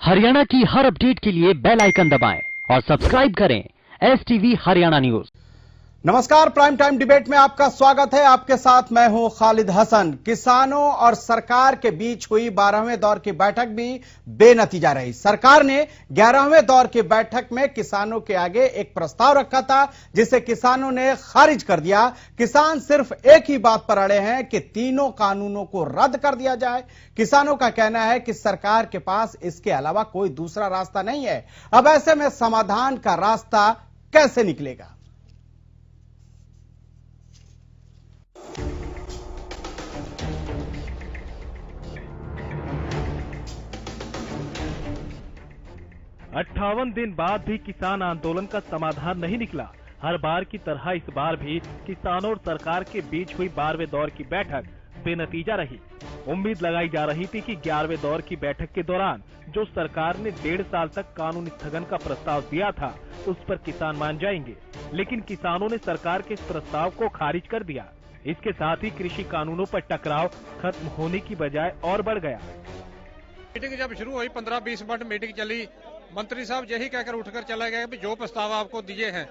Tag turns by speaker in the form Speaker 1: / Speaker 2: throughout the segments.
Speaker 1: हरियाणा की हर अपडेट के लिए बेल आइकन दबाएं और सब्सक्राइब करें STV हरियाणा न्यूज।
Speaker 2: नमस्कार, प्राइम टाइम डिबेट में आपका स्वागत है। आपके साथ मैं हूं खालिद हसन। किसानों और सरकार के बीच हुई 12वें दौर की बैठक भी बेनतीजा रही। सरकार ने 11वें दौर की बैठक में किसानों के आगे एक प्रस्ताव रखा था, जिसे किसानों ने खारिज कर दिया। किसान सिर्फ एक ही बात पर अड़े हैं कि तीनों कानूनों को रद्द कर दिया जाए। किसानों का कहना है कि सरकार के पास इसके अलावा कोई दूसरा रास्ता नहीं है। अब ऐसे में समाधान का रास्ता कैसे निकलेगा?
Speaker 3: अट्ठावन दिन बाद भी किसान आंदोलन का समाधान नहीं निकला। हर बार की तरह इस बार भी किसानों और सरकार के बीच हुई 12वें दौर की बैठक बेनतीजा रही। उम्मीद लगाई जा रही थी कि 11वें दौर की बैठक के दौरान जो सरकार ने 1.5 साल तक कानून स्थगन का प्रस्ताव दिया था, उस पर किसान मान जाएंगे, लेकिन किसानों ने सरकार के इस प्रस्ताव को खारिज कर दिया। इसके साथ ही कृषि कानूनों पर टकराव खत्म होने की बजाय और बढ़ गया।
Speaker 4: मीटिंग जब शुरू हुई 15-20 मिनट मीटिंग चली। मंत्री साहब यही कहकर उठकर चले गए कि जो प्रस्ताव आपको दिए हैं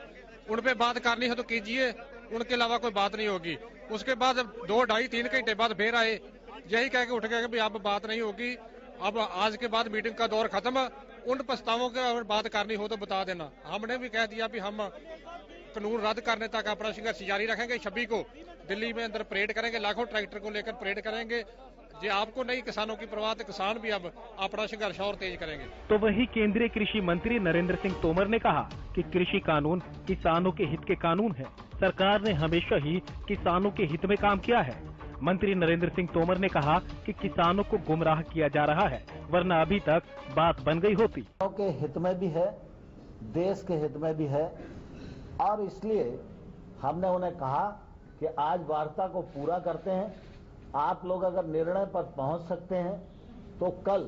Speaker 4: उन पे बात करनी है तो कीजिए, उनके अलावा कोई बात नहीं होगी। उसके बाद 2, 2.5, 3 घंटे बाद फिर आए, यही कह के उठ गए कि अब बात नहीं होगी, अब आज के बाद मीटिंग का दौर खत्म। उन प्रस्तावों की अगर बात करनी हो तो बता देना। हमने भी कह दिया कि हम कानून रद्द करने तक अपना संघर्ष जारी रखेंगे। 26 को दिल्ली में अंदर परेड करेंगे, लाखों ट्रैक्टर को लेकर परेड करेंगे। जी आपको नहीं किसानों की परवाह, तो किसान भी अब अपना संघर्ष और तेज करेंगे।
Speaker 3: तो वही केंद्रीय कृषि मंत्री नरेंद्र सिंह तोमर ने कहा कि कृषि कानून किसानों के हित के कानून है। सरकार ने हमेशा ही किसानों के हित में काम किया है। मंत्री नरेंद्र सिंह तोमर ने कहा कि किसानों को गुमराह किया जा रहा है, वरना अभी तक बात बन गई होती।
Speaker 5: किसानों के हित में भी है, देश के हित में भी है, और इसलिए हमने उन्हें कहा कि आज वार्ता को पूरा करते हैं। आप लोग अगर निर्णय पर पहुंच सकते हैं तो कल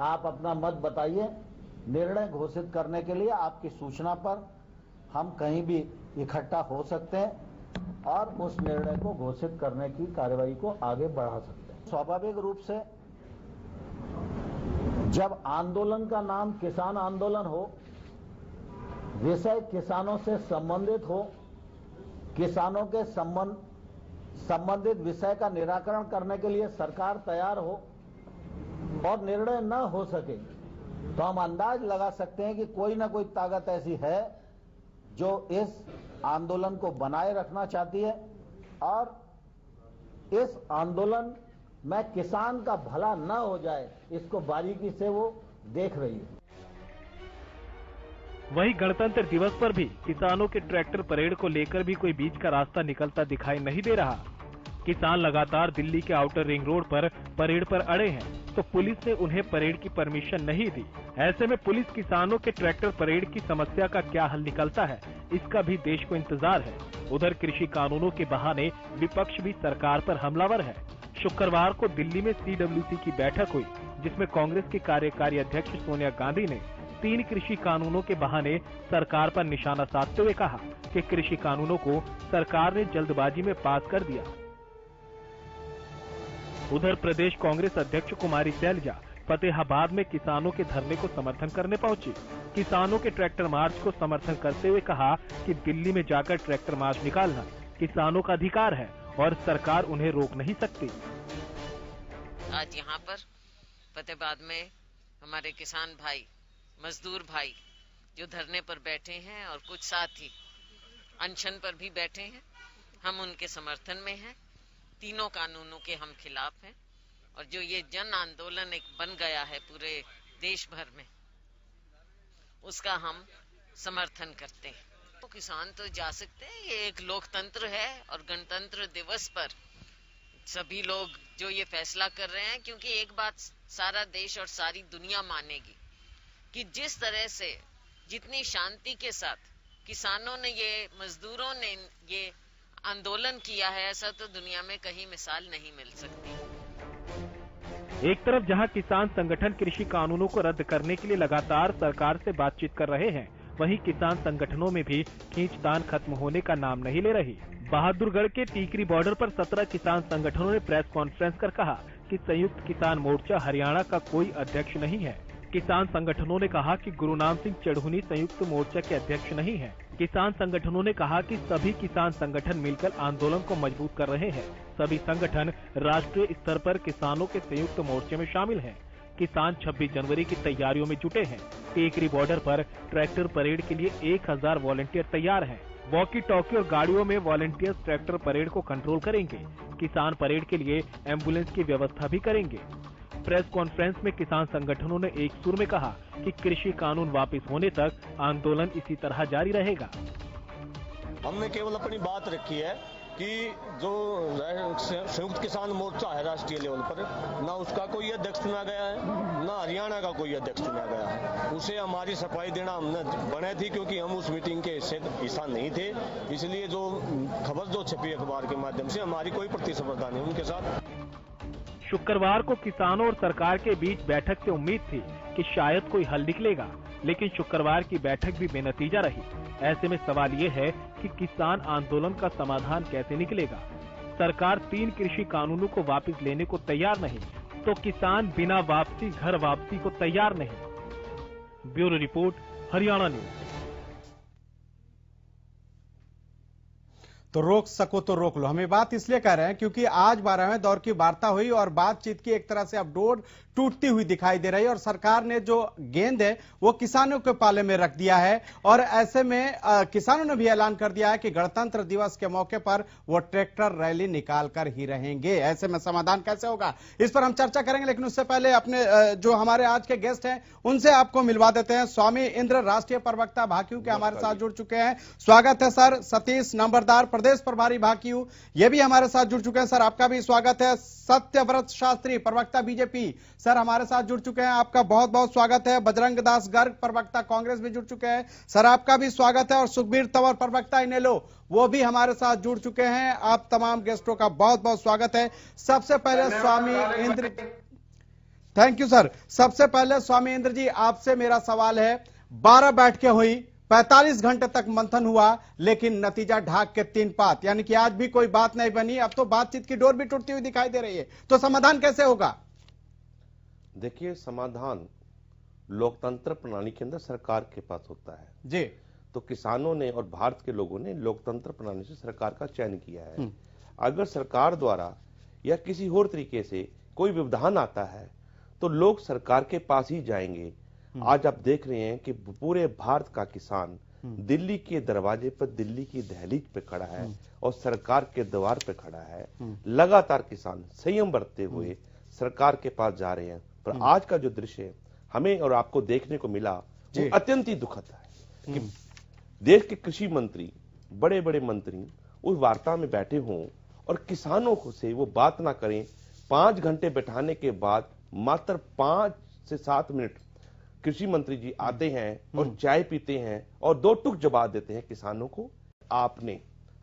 Speaker 5: आप अपना मत बताइए। निर्णय घोषित करने के लिए आपकी सूचना पर हम कहीं भी इकट्ठा हो सकते हैं और उस निर्णय को घोषित करने की कार्रवाई को आगे बढ़ा सकते हैं। स्वाभाविक रूप से जब आंदोलन का नाम किसान आंदोलन हो, विषय किसानों से संबंधित हो, किसानों के संबंधित विषय का निराकरण करने के लिए सरकार तैयार हो और निर्णय न हो सके, तो हम अंदाज लगा सकते हैं कि कोई ना कोई ताकत ऐसी है जो इस आंदोलन को बनाए रखना चाहती है और इस आंदोलन में किसान का भला न हो जाए, इसको बारीकी से वो देख रही है।
Speaker 3: वहीं गणतंत्र दिवस पर भी किसानों के ट्रैक्टर परेड को लेकर भी कोई बीच का रास्ता निकलता दिखाई नहीं दे रहा। किसान लगातार दिल्ली के आउटर रिंग रोड पर परेड पर अड़े हैं, तो पुलिस ने उन्हें परेड की परमिशन नहीं दी। ऐसे में पुलिस किसानों के ट्रैक्टर परेड की समस्या का क्या हल निकलता है, इसका भी देश को इंतजार है। उधर कृषि कानूनों के बहाने विपक्ष भी सरकार पर हमलावर है। शुक्रवार को दिल्ली में CWC की बैठक हुई, जिसमें कांग्रेस की कार्यकारी अध्यक्ष सोनिया गांधी ने 3 कृषि कानूनों के बहाने सरकार पर निशाना साधते हुए कहा कि कृषि कानूनों को सरकार ने जल्दबाजी में पास कर दिया। उधर प्रदेश कांग्रेस अध्यक्ष कुमारी शैलजा फतेहाबाद में किसानों के धरने को समर्थन करने पहुंची। किसानों के ट्रैक्टर मार्च को समर्थन करते हुए कहा कि दिल्ली में जाकर ट्रैक्टर मार्च निकालना किसानों का अधिकार है और सरकार उन्हें रोक नहीं सकती।
Speaker 6: आज यहाँ पर फतेहाबाद में हमारे किसान भाई, मजदूर भाई जो धरने पर बैठे हैं और कुछ साथी अनशन पर भी बैठे हैं, हम उनके समर्थन में हैं। तीनों कानूनों के हम खिलाफ हैं और जो ये जन आंदोलन एक बन गया है पूरे देश भर में, उसका हम समर्थन करते हैं। तो किसान तो जा सकते हैं, ये एक लोकतंत्र है और गणतंत्र दिवस पर सभी लोग जो ये फैसला कर रहे हैं, क्योंकि एक बात सारा देश और सारी दुनिया मानेगी कि जिस तरह से जितनी शांति के साथ किसानों ने ये मजदूरों ने ये आंदोलन किया है, ऐसा तो दुनिया में कहीं मिसाल नहीं मिल सकती।
Speaker 3: एक तरफ जहां किसान संगठन कृषि कानूनों को रद्द करने के लिए लगातार सरकार से बातचीत कर रहे हैं, वहीं किसान संगठनों में भी खींचतान खत्म होने का नाम नहीं ले रही। बहादुरगढ़ के टीकरी बॉर्डर पर 17 किसान संगठनों ने प्रेस कॉन्फ्रेंस कर कहा कि संयुक्त किसान मोर्चा हरियाणा का कोई अध्यक्ष नहीं है। किसान संगठनों ने कहा कि गुरुनाम सिंह चढ़ुनी संयुक्त मोर्चा के अध्यक्ष नहीं हैं। किसान संगठनों ने कहा कि सभी किसान संगठन मिलकर आंदोलन को मजबूत कर रहे हैं। सभी संगठन राष्ट्रीय स्तर पर किसानों के संयुक्त मोर्चे में शामिल हैं। किसान 26 जनवरी की तैयारियों में जुटे हैं। टेकरी बॉर्डर पर ट्रैक्टर परेड के लिए 1000 वॉलंटियर तैयार हैं। वॉकी टॉकी और गाड़ियों में वॉलंटियर्स ट्रैक्टर परेड को कंट्रोल करेंगे। किसान परेड के लिए एम्बुलेंस की व्यवस्था भी करेंगे। प्रेस कॉन्फ्रेंस में किसान संगठनों ने एक सुर में कहा कि कृषि कानून वापस होने तक आंदोलन इसी तरह जारी रहेगा।
Speaker 7: हमने केवल अपनी बात रखी है कि जो संयुक्त किसान मोर्चा है राष्ट्रीय लेवल पर, ना उसका कोई अध्यक्ष चुना गया है, ना हरियाणा का कोई अध्यक्ष चुना गया है। उसे हमारी सफाई देना हमने बने थी, क्योंकि हम उस मीटिंग के हिस्सा नहीं थे। इसलिए जो खबर जो छपी अखबार के माध्यम से, हमारी कोई प्रतिस्पर्धा नहीं उनके साथ।
Speaker 3: शुक्रवार को किसानों और सरकार के बीच बैठक से उम्मीद थी कि शायद कोई हल निकलेगा, लेकिन शुक्रवार की बैठक भी बेनतीजा रही। ऐसे में सवाल ये है कि किसान आंदोलन का समाधान कैसे निकलेगा। सरकार 3 कृषि कानूनों को वापस लेने को तैयार नहीं, तो किसान बिना वापसी घर वापसी को तैयार नहीं। Bureau report, Haryana news.
Speaker 2: तो रोक सको तो रोक लो, हम ये बात इसलिए कह रहे हैं क्योंकि आज 12वें दौर की वार्ता हुई और बातचीत की एक तरह से अब डोर टूटती हुई दिखाई दे रही है और सरकार ने जो गेंद है वो किसानों के पाले में रख दिया है। और ऐसे में किसानों ने भी ऐलान कर दिया है कि गणतंत्र दिवस के मौके पर वो ट्रैक्टर रैली निकाल कर ही रहेंगे। ऐसे में समाधान कैसे होगा, इस पर हम चर्चा करेंगे, लेकिन उससे पहले अपने जो हमारे आज के गेस्ट हैं उनसे आपको मिलवा देते हैं। स्वामी इंद्र राष्ट्रीय प्रवक्ता भाकियू के हमारे साथ जुड़ चुके हैं, स्वागत है सर। सतीश नंबरदार प्रदेश प्रभारी भाकियू, ये भी हमारे साथ जुड़ चुके हैं, सर आपका भी स्वागत है। सत्यव्रत शास्त्री प्रवक्ता बीजेपी, सर हमारे साथ जुड़ चुके हैं, आपका बहुत बहुत स्वागत है। बजरंग दास गर्ग प्रवक्ता कांग्रेस भी जुड़ चुके हैं, सर आपका भी स्वागत है। और सुखबीर तंवर प्रवक्ता इनेलो, वो भी हमारे साथ जुड़ चुके हैं। आप तमाम गेस्टों का बहुत बहुत स्वागत है। सबसे पहले स्वामी इंद्र, थैंक यू सर। सबसे पहले स्वामी इंद्र जी, आपसे मेरा सवाल है, 12 बैठकें हुई, 45 घंटे तक मंथन हुआ, लेकिन नतीजा ढाक के 3 पात, यानी कि आज भी कोई बात नहीं बनी। अब तो बातचीत की डोर भी टूटती हुई दिखाई दे रही है, तो समाधान कैसे होगा?
Speaker 8: देखिए, समाधान लोकतंत्र प्रणाली के अंदर सरकार के पास होता है
Speaker 2: जी।
Speaker 8: तो किसानों ने और भारत के लोगों ने लोकतंत्र प्रणाली से सरकार का चयन किया है। अगर सरकार द्वारा या किसी और तरीके से कोई व्यवधान आता है तो लोग सरकार के पास ही जाएंगे। आज आप देख रहे हैं कि पूरे भारत का किसान दिल्ली के दरवाजे पर, दिल्ली की दहलीज पे खड़ा है और सरकार के द्वार पे खड़ा है। लगातार किसान संयम बरतते हुए सरकार के पास जा रहे हैं। पर आज का जो दृश्य हमें और आपको देखने को मिला वो अत्यंत ही दुखद है कि देश के कृषि मंत्री, बड़े बड़े मंत्री उस वार्ता में बैठे हों और किसानों को से वो बात ना करें। 5 घंटे बैठाने के बाद मात्र 5 से 7 मिनट कृषि मंत्री जी आते हैं और चाय पीते हैं और 2 टुक जवाब देते हैं किसानों को। आपने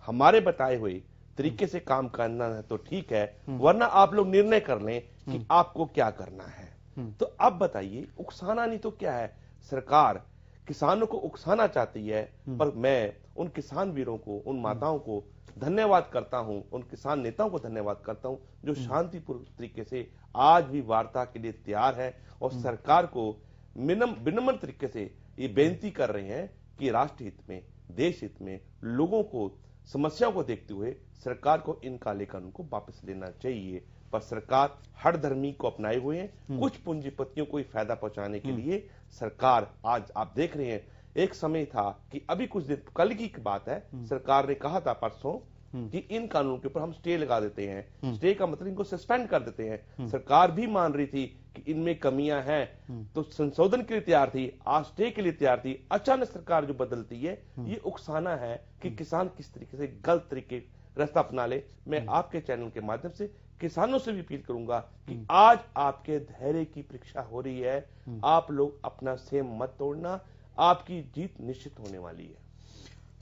Speaker 8: हमारे बताए हुए तरीके से काम करना है तो ठीक है, वरना आप लोग निर्णय कर लें कि आपको क्या करना है। तो अब बताइए, उकसाना नहीं तो क्या है? सरकार किसानों को उकसाना चाहती है, पर मैं उन किसान वीरों को, उन माताओं को धन्यवाद करता हूं, उन किसान नेताओं को धन्यवाद करता हूं जो शांतिपूर्ण तरीके से आज भी वार्ता के लिए तैयार है और सरकार को विनम्र तरीके से ये बेनती कर रहे हैं कि राष्ट्र हित में, देश हित में, लोगों को समस्याओं को देखते हुए सरकार को इन काले कानून को वापस लेना चाहिए। पर सरकार हर धर्मी को अपनाए हुए हैं, कुछ पूंजीपतियों को फायदा पहुंचाने के लिए सरकार, आज आप देख रहे हैं, एक समय था कि अभी कुछ दिन कल की बात है, सरकार ने कहा था परसों कि इन कानूनों के ऊपर हम स्टे लगा देते हैं। स्टे का मतलब इनको सस्पेंड कर देते हैं। सरकार भी मान रही थी कि इनमें कमियां हैं तो संशोधन के लिए तैयार थी, आज स्टे के लिए तैयार थी। अचानक सरकार जो बदलती है, ये उकसाना है कि किसान किस तरीके से गलत तरीके रास्ता अपना ले। मैं आपके चैनल के माध्यम से किसानों से भी अपील करूंगा कि आज आपके धैर्य की परीक्षा हो रही है, आप लोग अपना सेम मत तोड़ना, आपकी जीत निश्चित होने वाली है।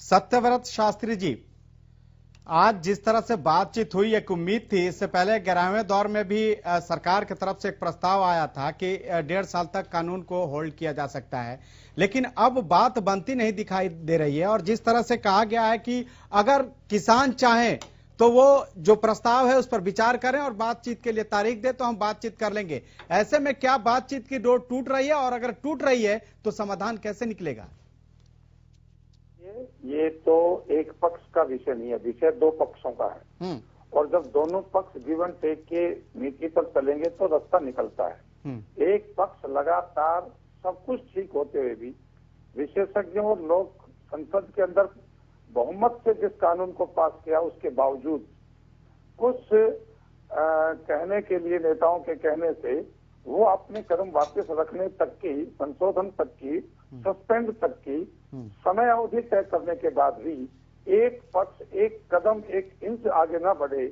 Speaker 2: सत्यव्रत शास्त्री जी, आज जिस तरह से बातचीत हुई, एक उम्मीद थी, इससे पहले 11वें दौर में भी सरकार की तरफ से एक प्रस्ताव आया था कि 1.5 साल तक कानून को होल्ड किया जा सकता है, लेकिन अब बात बनती नहीं दिखाई दे रही है। और जिस तरह से कहा गया है कि अगर किसान चाहें तो वो जो प्रस्ताव है उस पर विचार करें और बातचीत के लिए तारीख दे, तो हम बातचीत कर लेंगे। ऐसे में क्या बातचीत की डोर टूट रही है, और अगर टूट रही है तो समाधान कैसे निकलेगा?
Speaker 9: ये तो एक पक्ष का विषय नहीं है, विषय दो पक्षों का है। और जब दोनों पक्ष गिव एंड टेक के नीति पर चलेंगे तो रास्ता निकलता है। एक पक्ष लगातार सब कुछ ठीक होते हुए भी विशेषज्ञों और लोग संसद के अंदर बहुमत से जिस कानून को पास किया उसके बावजूद कुछ कहने के लिए, नेताओं के कहने से वो अपने कदम वापस रखने तक की, संशोधन तक की, सस्पेंड तक की समय अवधि तय करने के बाद भी एक पक्ष एक कदम एक इंच आगे ना बढ़े,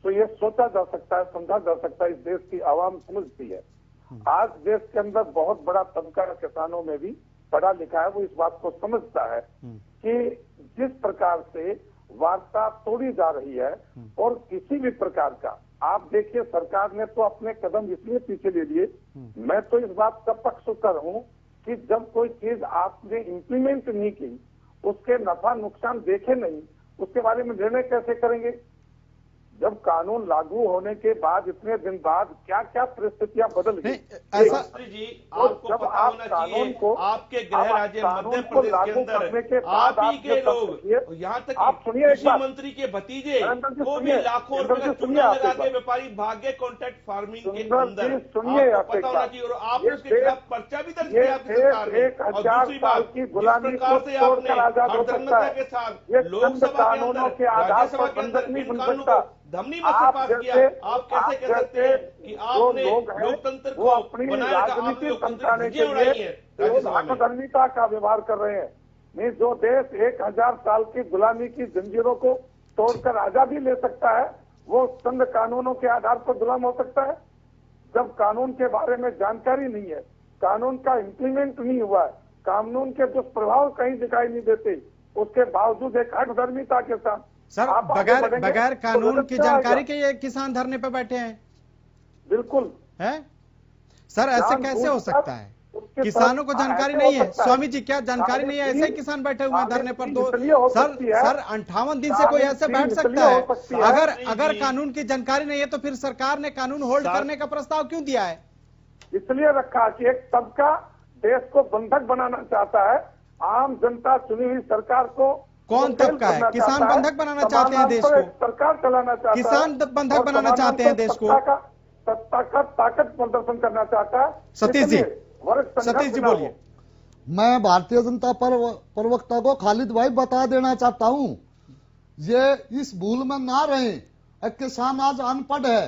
Speaker 9: तो ये सोचा जा सकता है, समझा जा सकता है, इस देश की आवाम समझती है। आज देश के अंदर बहुत बड़ा तबका किसानों में भी पढ़ा लिखा है, वो इस बात को समझता है कि जिस प्रकार से वार्ता तोड़ी जा रही है और किसी भी प्रकार का, आप देखिए सरकार ने तो अपने कदम इसलिए पीछे ले लिए, मैं तो इस बात का पक्षकार हूँ कि जब कोई चीज आपने इम्प्लीमेंट नहीं की, उसके नफा नुकसान देखे नहीं, उसके बारे में निर्णय कैसे करेंगे? जब कानून लागू होने के बाद इतने दिन बाद क्या क्या परिस्थितियां बदल गई,
Speaker 2: ऐसा
Speaker 8: जी आपको
Speaker 9: जब
Speaker 8: पता
Speaker 9: आप
Speaker 8: होना
Speaker 9: कानून
Speaker 8: चाहिए,
Speaker 9: को
Speaker 8: आपके गृह राज्य मध्य प्रदेश के अंदर
Speaker 9: बाद
Speaker 8: आप ही के लोग, यहाँ तक
Speaker 9: आप सुनिए,
Speaker 8: कृषि मंत्री के भतीजे को भी लाखों रुपए का चूना लगा के व्यापारी भाग्य कॉन्ट्रैक्ट फार्मिंग के अंदर,
Speaker 9: सुनिए,
Speaker 8: आपको पता होना चाहिए। और आपने उसके खिलाफ पर्चा भी दर्ज किया आपकी सरकार ने। और दूसरी बात, जिस प्रकार से आपने अधर्मता के साथ लोकसभा के अंदर, राज्यसभा के अंदर इन कानूनों को धमनी में से पास किया, आप कैसे कह सकते हैं कि आपने लोकतंत्र को बनाए रखा, आपने लोकतंत्र की धज्जियां उड़ाई है राज्यसभा में?
Speaker 9: धर्मिता का व्यवहार कर रहे हैं। नहीं, जो देश 1000 साल की गुलामी की जंजीरों को तोड़कर आजादी ले सकता है, वो चंद कानूनों के आधार पर गुलाम हो सकता है? जब कानून के बारे में जानकारी नहीं है, कानून का इम्प्लीमेंट नहीं हुआ है, कानून के दुष्प्रभाव कहीं दिखाई नहीं देते, उसके बावजूद एक हठधर्मिता के साथ
Speaker 2: सर बगैर कानून की जानकारी के ये किसान धरने पर बैठे हैं।
Speaker 9: बिल्कुल
Speaker 2: है सर, ऐसे कैसे हो सकता है? किसानों को जानकारी नहीं है? स्वामी जी, क्या जानकारी नहीं है? ऐसे किसान बैठे हुए हैं धरने पर? दो सर 58 दिन से कोई ऐसे बैठ सकता है? अगर कानून की जानकारी नहीं है तो फिर सरकार ने कानून होल्ड करने का प्रस्ताव क्यों दिया है?
Speaker 9: इसलिए रखा कि एक तबका देश को बंधक बनाना चाहता है, आम जनता चुनी हुई सरकार को।
Speaker 2: कौन तबका है? किसान बंधक बनाना चाहते हैं देश को,
Speaker 9: सरकार चलाना चाहता है,
Speaker 2: किसान बंधक बनाना चाहते हैं देश को,
Speaker 9: सत्ता का ताकत प्रदर्शन करना चाहता है।
Speaker 2: सतीश जी बोलिए।
Speaker 10: मैं भारतीय जनता प्रवक्ता को खालिद भाई बता देना चाहता हूं, ये इस भूल में ना रहे। किसान आज अनपढ़ है,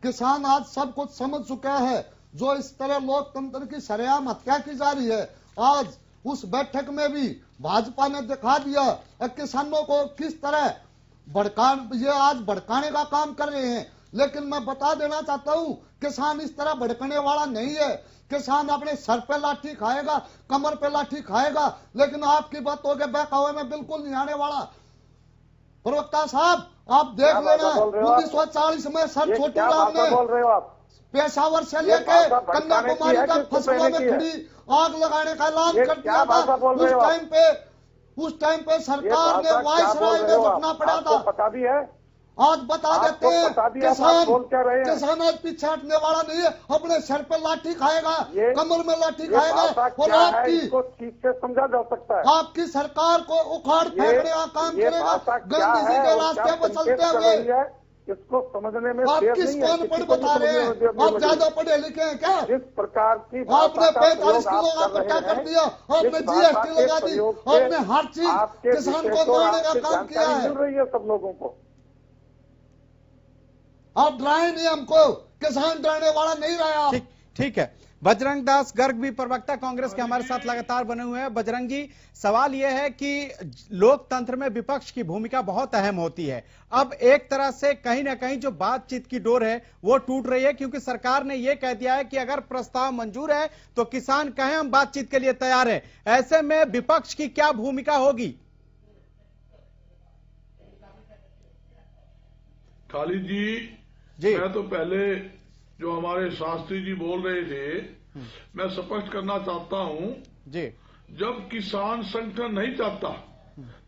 Speaker 10: किसान आज सब कुछ समझ चुका है। जो इस तरह लोकतंत्र की सरेआम हत्या की जा रही है, आज उस बैठक में भी भाजपा ने दिखा दिया किसानों को किस तरह ये आज भड़काने का काम कर रहे हैं। लेकिन मैं बता देना चाहता हूं, किसान इस तरह भड़कने वाला नहीं है। किसान अपने सर पे लाठी खाएगा, कमर पे लाठी खाएगा, लेकिन आपकी बातों के बहकावे में बिल्कुल नहीं आने वाला। प्रवक्ता साहब, आप देख लेना, 1940 में सर छोटू राम ने पेशावर से लेकर कन्याकुमारी तक फसलों में खड़ी आग लगाने का ऐलान कर दिया था। उस टाइम पे सरकार ने वायसराय में रुकना पड़ा था।
Speaker 9: पता भी है,
Speaker 10: आज बता देते हैं, किसान आज पीछे हटने वाला नहीं है। अपने सर पे लाठी खाएगा, कमर में लाठी खाएगा। और आपकी
Speaker 9: ठीक से समझा जा सकता है,
Speaker 10: आपकी सरकार को उखाड़ फेंकने का काम करेगा गंदगी के रास्ते पर चलते हुए।
Speaker 9: इसको समझने में
Speaker 10: आप किस कौन पढ़ बता रहे हैं? आप ज्यादा पढ़े लिखे हैं क्या?
Speaker 9: जिस प्रकार की
Speaker 10: आपने 45 किलो का कट्टा कर दिया, आपने GST लगा दी, आपने हर चीज किसान को मारने का काम किया है।
Speaker 9: मिल रही है सब लोगों को।
Speaker 10: आप डराए नहीं हमको, किसान डरने वाला नहीं रहा।
Speaker 2: ठीक है। बजरंग दास गर्ग भी प्रवक्ता कांग्रेस के हमारे साथ लगातार बने हुए हैं। बजरंग जी, सवाल यह है कि लोकतंत्र में विपक्ष की भूमिका बहुत अहम होती है। अब एक तरह से कहीं ना कहीं जो बातचीत की डोर है वो टूट रही है, क्योंकि सरकार ने यह कह दिया है कि अगर प्रस्ताव मंजूर है तो किसान कहें हम बातचीत के लिए तैयार हैं। ऐसे में विपक्ष की क्या भूमिका होगी?
Speaker 11: खालिद जी, मैं तो पहले जो हमारे शास्त्री जी बोल रहे थे, मैं स्पष्ट करना चाहता हूं
Speaker 2: जी,
Speaker 11: जब किसान संगठन नहीं चाहता,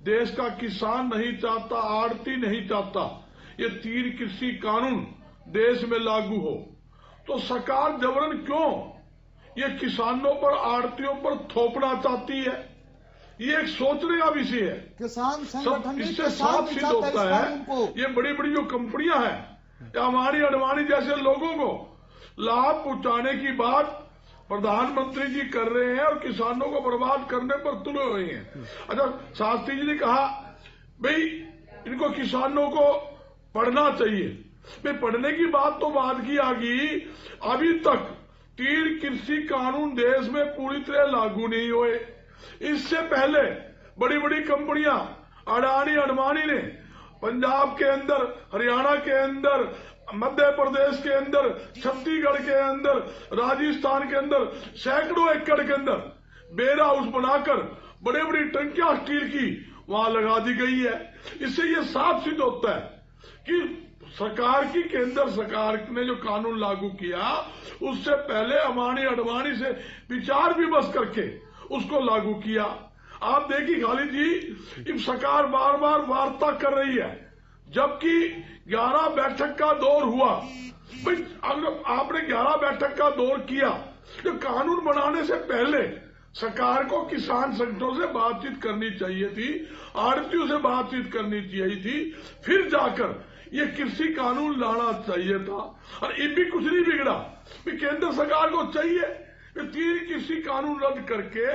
Speaker 11: देश का किसान नहीं चाहता, आड़ती नहीं चाहता, ये 3 कृषि कानून देश में लागू हो, तो सरकार जबरन क्यों ये किसानों पर, आड़तियों पर थोपना चाहती है? ये एक सोचने का विषय है।
Speaker 10: किसान संगठन
Speaker 11: इससे साफ सिद्ध होता है ये बड़ी बड़ी जो कंपनियां हैं या हमारी अडवाणी जैसे लोगों को लाभ पहुंचाने की बात प्रधानमंत्री जी कर रहे हैं और किसानों को बर्बाद करने पर तुले हुए हैं। अच्छा, शास्त्री जी ने कहा भाई इनको किसानों को पढ़ना चाहिए। भाई पढ़ने की बात तो बाद की आ गई, अभी तक 3 कृषि कानून देश में पूरी तरह लागू नहीं हुए। इससे पहले बड़ी बड़ी कंपनियां अडानी अंबानी ने पंजाब के अंदर, हरियाणा के अंदर, मध्य प्रदेश के अंदर, छत्तीसगढ़ के अंदर, राजस्थान के अंदर सैकड़ों एकड़ के अंदर बेर हाउस बनाकर बड़े बड़ी टंकियां स्टील की वहां लगा दी गई है। इससे ये साफ सिद्ध होता है कि सरकार की, केंद्र सरकार ने जो कानून लागू किया उससे पहले अंबानी अडवाणी से विचार विमर्श करके उसको लागू किया। आप देखिए खालिद जी, सरकार बार बार वार्ता कर रही है, जबकि 11 बैठक का दौर हुआ। भाई अगर आपने 11 बैठक का दौर किया तो कानून बनाने से पहले सरकार को किसान संगठनों से बातचीत करनी चाहिए थी, आड़तियों से बातचीत करनी चाहिए थी, फिर जाकर ये कृषि कानून लाना चाहिए था। और ये भी कुछ नहीं बिगड़ा। केंद्र सरकार को चाहिए 3 कृषि कानून रद्द करके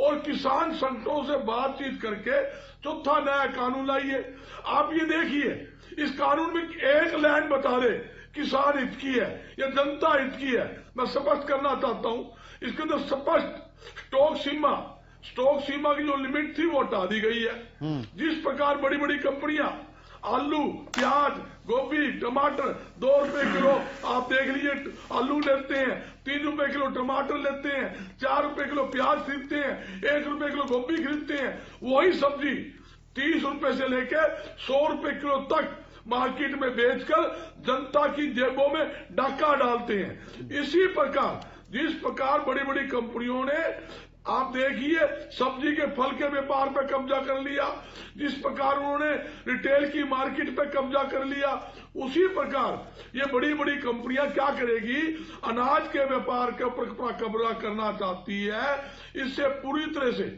Speaker 11: और किसान संगठनों से बातचीत करके चौथा नया कानून लाइए। आप ये देखिए, इस कानून में एक लाइन बता दे किसान हित की है या जनता हित की है। मैं स्पष्ट करना चाहता हूं, इसके अंदर स्पष्ट स्टॉक सीमा की जो लिमिट थी वो हटा दी गई है। जिस प्रकार बड़ी बड़ी कंपनियां आलू, प्याज, गोभी, टमाटर 2 रुपए किलो, आप देख लीजिए आलू लेते हैं, 3 रुपए किलो टमाटर लेते हैं, 4 रुपए किलो प्याज खरीदते हैं, 1 रुपए किलो गोभी खरीदते हैं। वही सब्जी 30 रुपए से लेकर 100 रुपए किलो तक मार्केट में बेचकर जनता की जेबों में डाका डालते हैं। इसी प्रकार जिस प्रकार बड़ी बड़ी कंपनियों ने, आप देखिए, सब्जी के फल के व्यापार पे कब्जा कर लिया, जिस प्रकार उन्होंने रिटेल की मार्केट पे कब्जा कर लिया, उसी प्रकार ये बड़ी बड़ी कंपनियां क्या करेगी, अनाज के व्यापार के ऊपर कब्जा करना चाहती है। इससे पूरी तरह से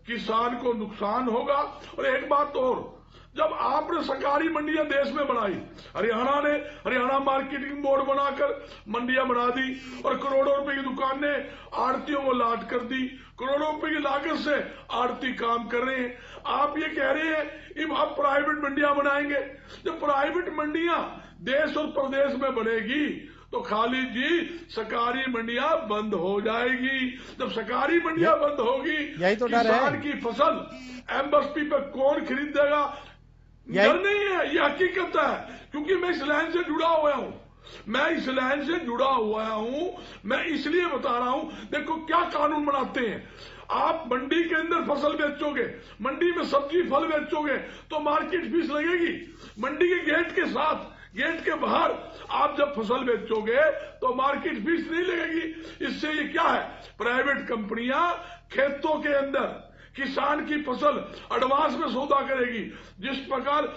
Speaker 11: किसान को नुकसान होगा। और एक बात और, जब आपने सरकारी मंडियां देश में बनाई, हरियाणा मार्केटिंग बोर्ड बनाकर मंडियां बना दी और करोड़ों रुपए की दुकानें आड़तियों को लाट कर दी। करोड़ों रुपए की लागत से आड़ती काम कर रहे हैं। आप ये कह रहे हैं अब प्राइवेट मंडियां बनाएंगे। जब प्राइवेट मंडियां देश और प्रदेश में बनेगी तो खालिद जी सरकारी मंडियां बंद हो जाएगी। जब सरकारी मंडियां बंद होगी,
Speaker 2: यही तो डर है।
Speaker 11: किसान की फसल एमएसपी पे कौन खरीदेगा? डर नहीं है, ये हकीकत है। क्योंकि मैं इस लाइन से जुड़ा हुआ हूं, मैं इसलिए बता रहा हूं। देखो क्या कानून बनाते हैं। आप मंडी के अंदर फसल बेचोगे, मंडी में सब्जी फल बेचोगे तो मार्केट फीस लगेगी। मंडी के गेट के साथ, गेट के बाहर आप जब फसल बेचोगे तो मार्केट फीस नहीं लगेगी। इससे ये क्या है, प्राइवेट कंपनियां खेतों के अंदर किसान की फसल एडवांस में सौदा करेगी। जिस प्रकार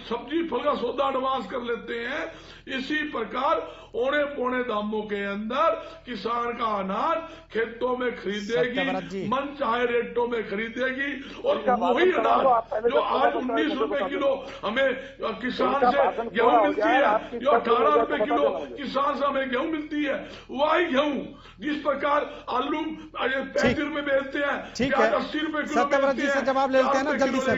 Speaker 11: सब्जी फल का सौदा एडवांस कर लेते हैं, इसी प्रकार औने पौने दामों के अंदर किसान का अनाज खेतों में खरीदेगी, मन चाहे रेटों में खरीदेगी। और वही अनाज जो आज 19 रुपए किलो हमें किसान से गेहूं मिलती है, जो 18 रुपए किलो किसान से हमें गेहूं मिलती है, वही गेहूं जिस प्रकार आलू 35 रुपए बेचते हैं, 80 रुपए किलो।
Speaker 2: सत्यव्रत जी से जवाब ले लेते हैं ना जल्दी से।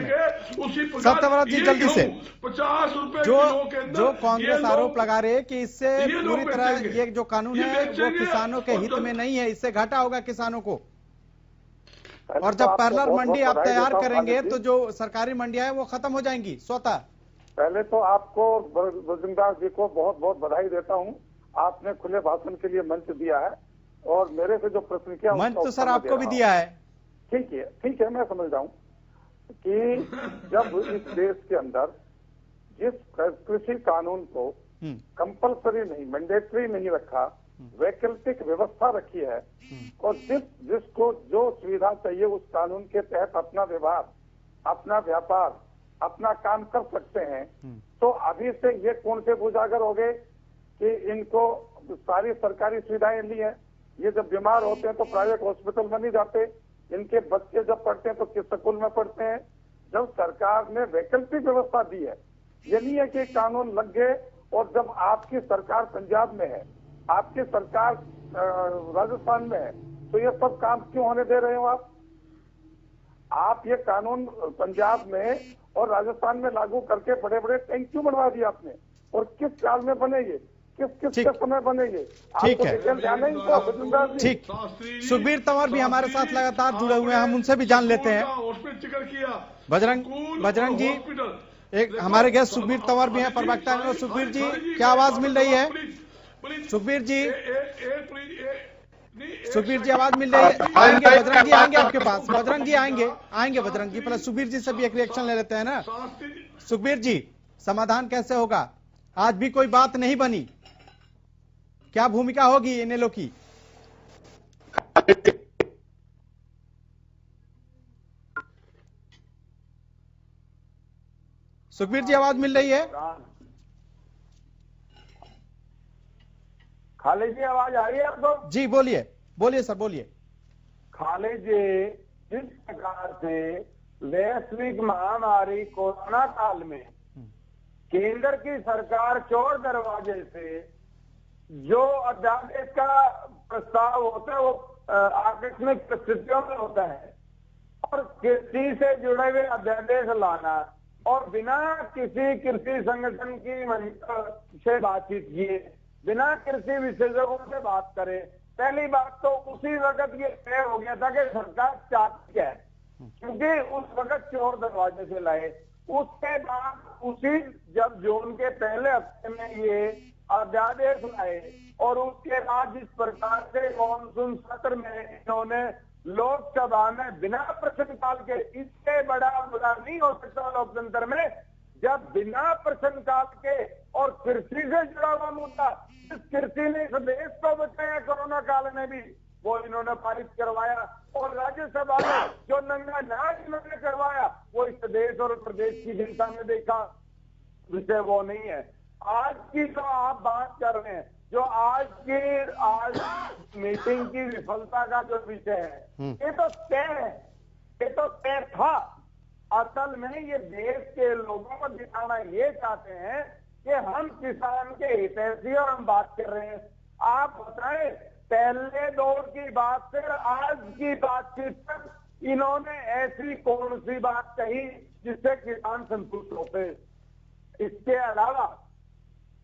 Speaker 11: उसी
Speaker 2: सत्यव्रत जी जल्दी से,
Speaker 11: 50 रुपए
Speaker 2: जो कांग्रेस आरोप लगा रहे कि इससे पूरी तरह ये जो कानून है वो किसानों के हित में नहीं है, इससे घाटा होगा किसानों को। और जब पैरेलल मंडी आप तैयार करेंगे तो जो सरकारी मंडियां है वो खत्म हो जाएंगी स्वतः।
Speaker 9: पहले तो आपको ब्रजदास जी को बहुत बहुत बधाई देता हूं, आपने खुले भाषण के लिए मंच दिया है और मेरे से जो प्रश्न किया
Speaker 2: मंच तो सर आपको भी दिया है।
Speaker 9: ठीक है, मैं समझ रहा हूं कि जब इस देश के अंदर जिस कृषि कानून को कंपलसरी नहीं, मैंडेटरी नहीं रखा, वैकल्पिक व्यवस्था रखी है और जिसको जो सुविधा चाहिए उस कानून के तहत अपना व्यवहार, अपना व्यापार अपना काम कर सकते हैं, तो अभी से ये कौन से उजागर हो गए कि इनको सारी सरकारी सुविधाएं ली है। ये जब बीमार होते हैं तो प्राइवेट हॉस्पिटल में नहीं जाते, इनके बच्चे जब पढ़ते हैं तो किस स्कूल में पढ़ते हैं। जब सरकार ने वैकल्पिक व्यवस्था दी है, ये नहीं है कि कानून लग गए, और जब आपकी सरकार पंजाब में है, आपकी सरकार राजस्थान में है, तो ये सब काम क्यों होने दे रहे हो आप ये कानून पंजाब में और राजस्थान में लागू करके बड़े बड़े टैंक क्यों बनवा दिए आपने, और किस साल में बनेंगे, किस समय बनेंगे?
Speaker 2: ठीक है, ठीक। सुखबीर तंवर भी हमारे साथ लगातार जुड़े हुए हैं, हम उनसे भी जान लेते हैं। बजरंग जी, एक हमारे गेस्ट सुखबीर तंवर भी हैं, प्रवक्ता हैं। सुखबीर जी, क्या आवाज मिल रही है? सुखबीर जी, आवाज मिल रही है? आएंगे बजरंग जी, आएंगे आपके पास। बजरंग जी आएंगे बजरंग जी, पहले सुखबीर जी से भी एक रिएक्शन ले लेते हैं ना। सुखबीर जी, समाधान कैसे होगा? आज भी कोई बात नहीं बनी, क्या भूमिका होगी इनेलो की? सुखबीर जी, आवाज मिल रही है?
Speaker 12: खालिद जी, आवाज आ रही है आपको?
Speaker 2: जी बोलिए सर, बोलिए।
Speaker 12: खालिद जी, जिस प्रकार से वैश्विक महामारी कोरोना काल में केंद्र की सरकार चोर दरवाजे से जो अध्यादेश का प्रस्ताव होता है वो आकस्मिक परिस्थितियों में होता है, और कृषि से जुड़े हुए अध्यादेश लाना और बिना किसी कृषि संगठन की से बातचीत किए, बिना कृषि विशेषज्ञों से बात करे, पहली बात तो उसी वक्त ये तय हो गया था कि सरकार चाहती है, क्योंकि उस वक्त चोर दरवाजे से लाए। उसके बाद उसी जब जून के पहले हफ्ते में ये अध्यादेश लाए, और उसके बाद जिस प्रकार से मानसून सत्र में इन्होंने लोकसभा में बिना प्रश्नकाल के, इससे बड़ा बुरा नहीं हो सकता लोकतंत्र में, जब बिना प्रश्नकाल के और कृषि से जुड़ा हुआ मुद्दा, इस कृषि ने इस देश को बचाया कोरोना काल में भी, वो इन्होंने पारित करवाया, और राज्यसभा में जो नंगा नाच इन्होंने करवाया वो इस देश और प्रदेश की जनता ने देखा। विषय वो नहीं है। आज की जो आप बात कर रहे हैं, जो आज मीटिंग की विफलता का जो विषय है, ये तो तय था। असल में ये देश के लोगों को दिखाना ये चाहते हैं कि हम किसान के हितैषी और हम बात कर रहे हैं। आप बताएं, पहले दौर की बात से आज की बातचीत तक इन्होंने ऐसी कौन सी बात कही जिससे किसान संतुष्ट होते? इसके अलावा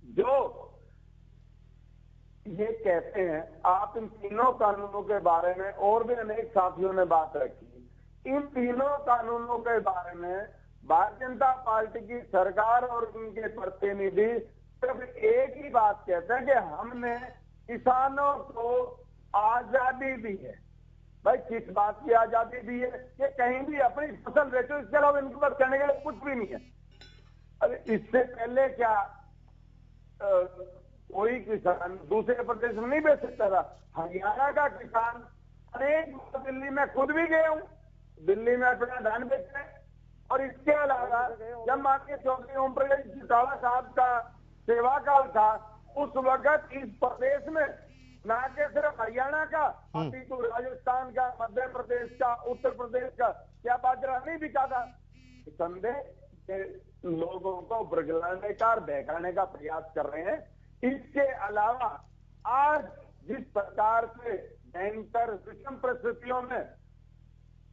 Speaker 12: जो ये कहते हैं, आप इन तीनों कानूनों के बारे में और भी अनेक साथियों ने बात रखी, इन तीनों कानूनों के बारे में भारतीय जनता पार्टी की सरकार और उनके प्रतिनिधि सिर्फ एक ही बात कहते हैं कि हमने किसानों को आजादी दी है। भाई, किस बात की आजादी दी है? कि कहीं भी अपनी फसल बेचो, इसके अलावा इनके पास करने के लिए कुछ भी नहीं है। अरे इससे पहले क्या कोई किसान दूसरे प्रदेश में नहीं बेच सकता था? हरियाणा का किसान अनेक दिल्ली में खुद भी गए हूं, दिल्ली में अपना धान बेचने। और इसके अलावा जब माननीय चौधरी ओम प्रकाश चौटाला साहब का सेवा काल था, उस वक्त इस प्रदेश में न के सिर्फ हरियाणा का, अपितु राजस्थान का, मध्य प्रदेश का, उत्तर प्रदेश का क्या बाजरा नहीं बिका था? संदेह लोगों को बरगलाने का और बहकाने का प्रयास कर रहे हैं। इसके अलावा आज जिस प्रकार से भयंकर विषम परिस्थितियों में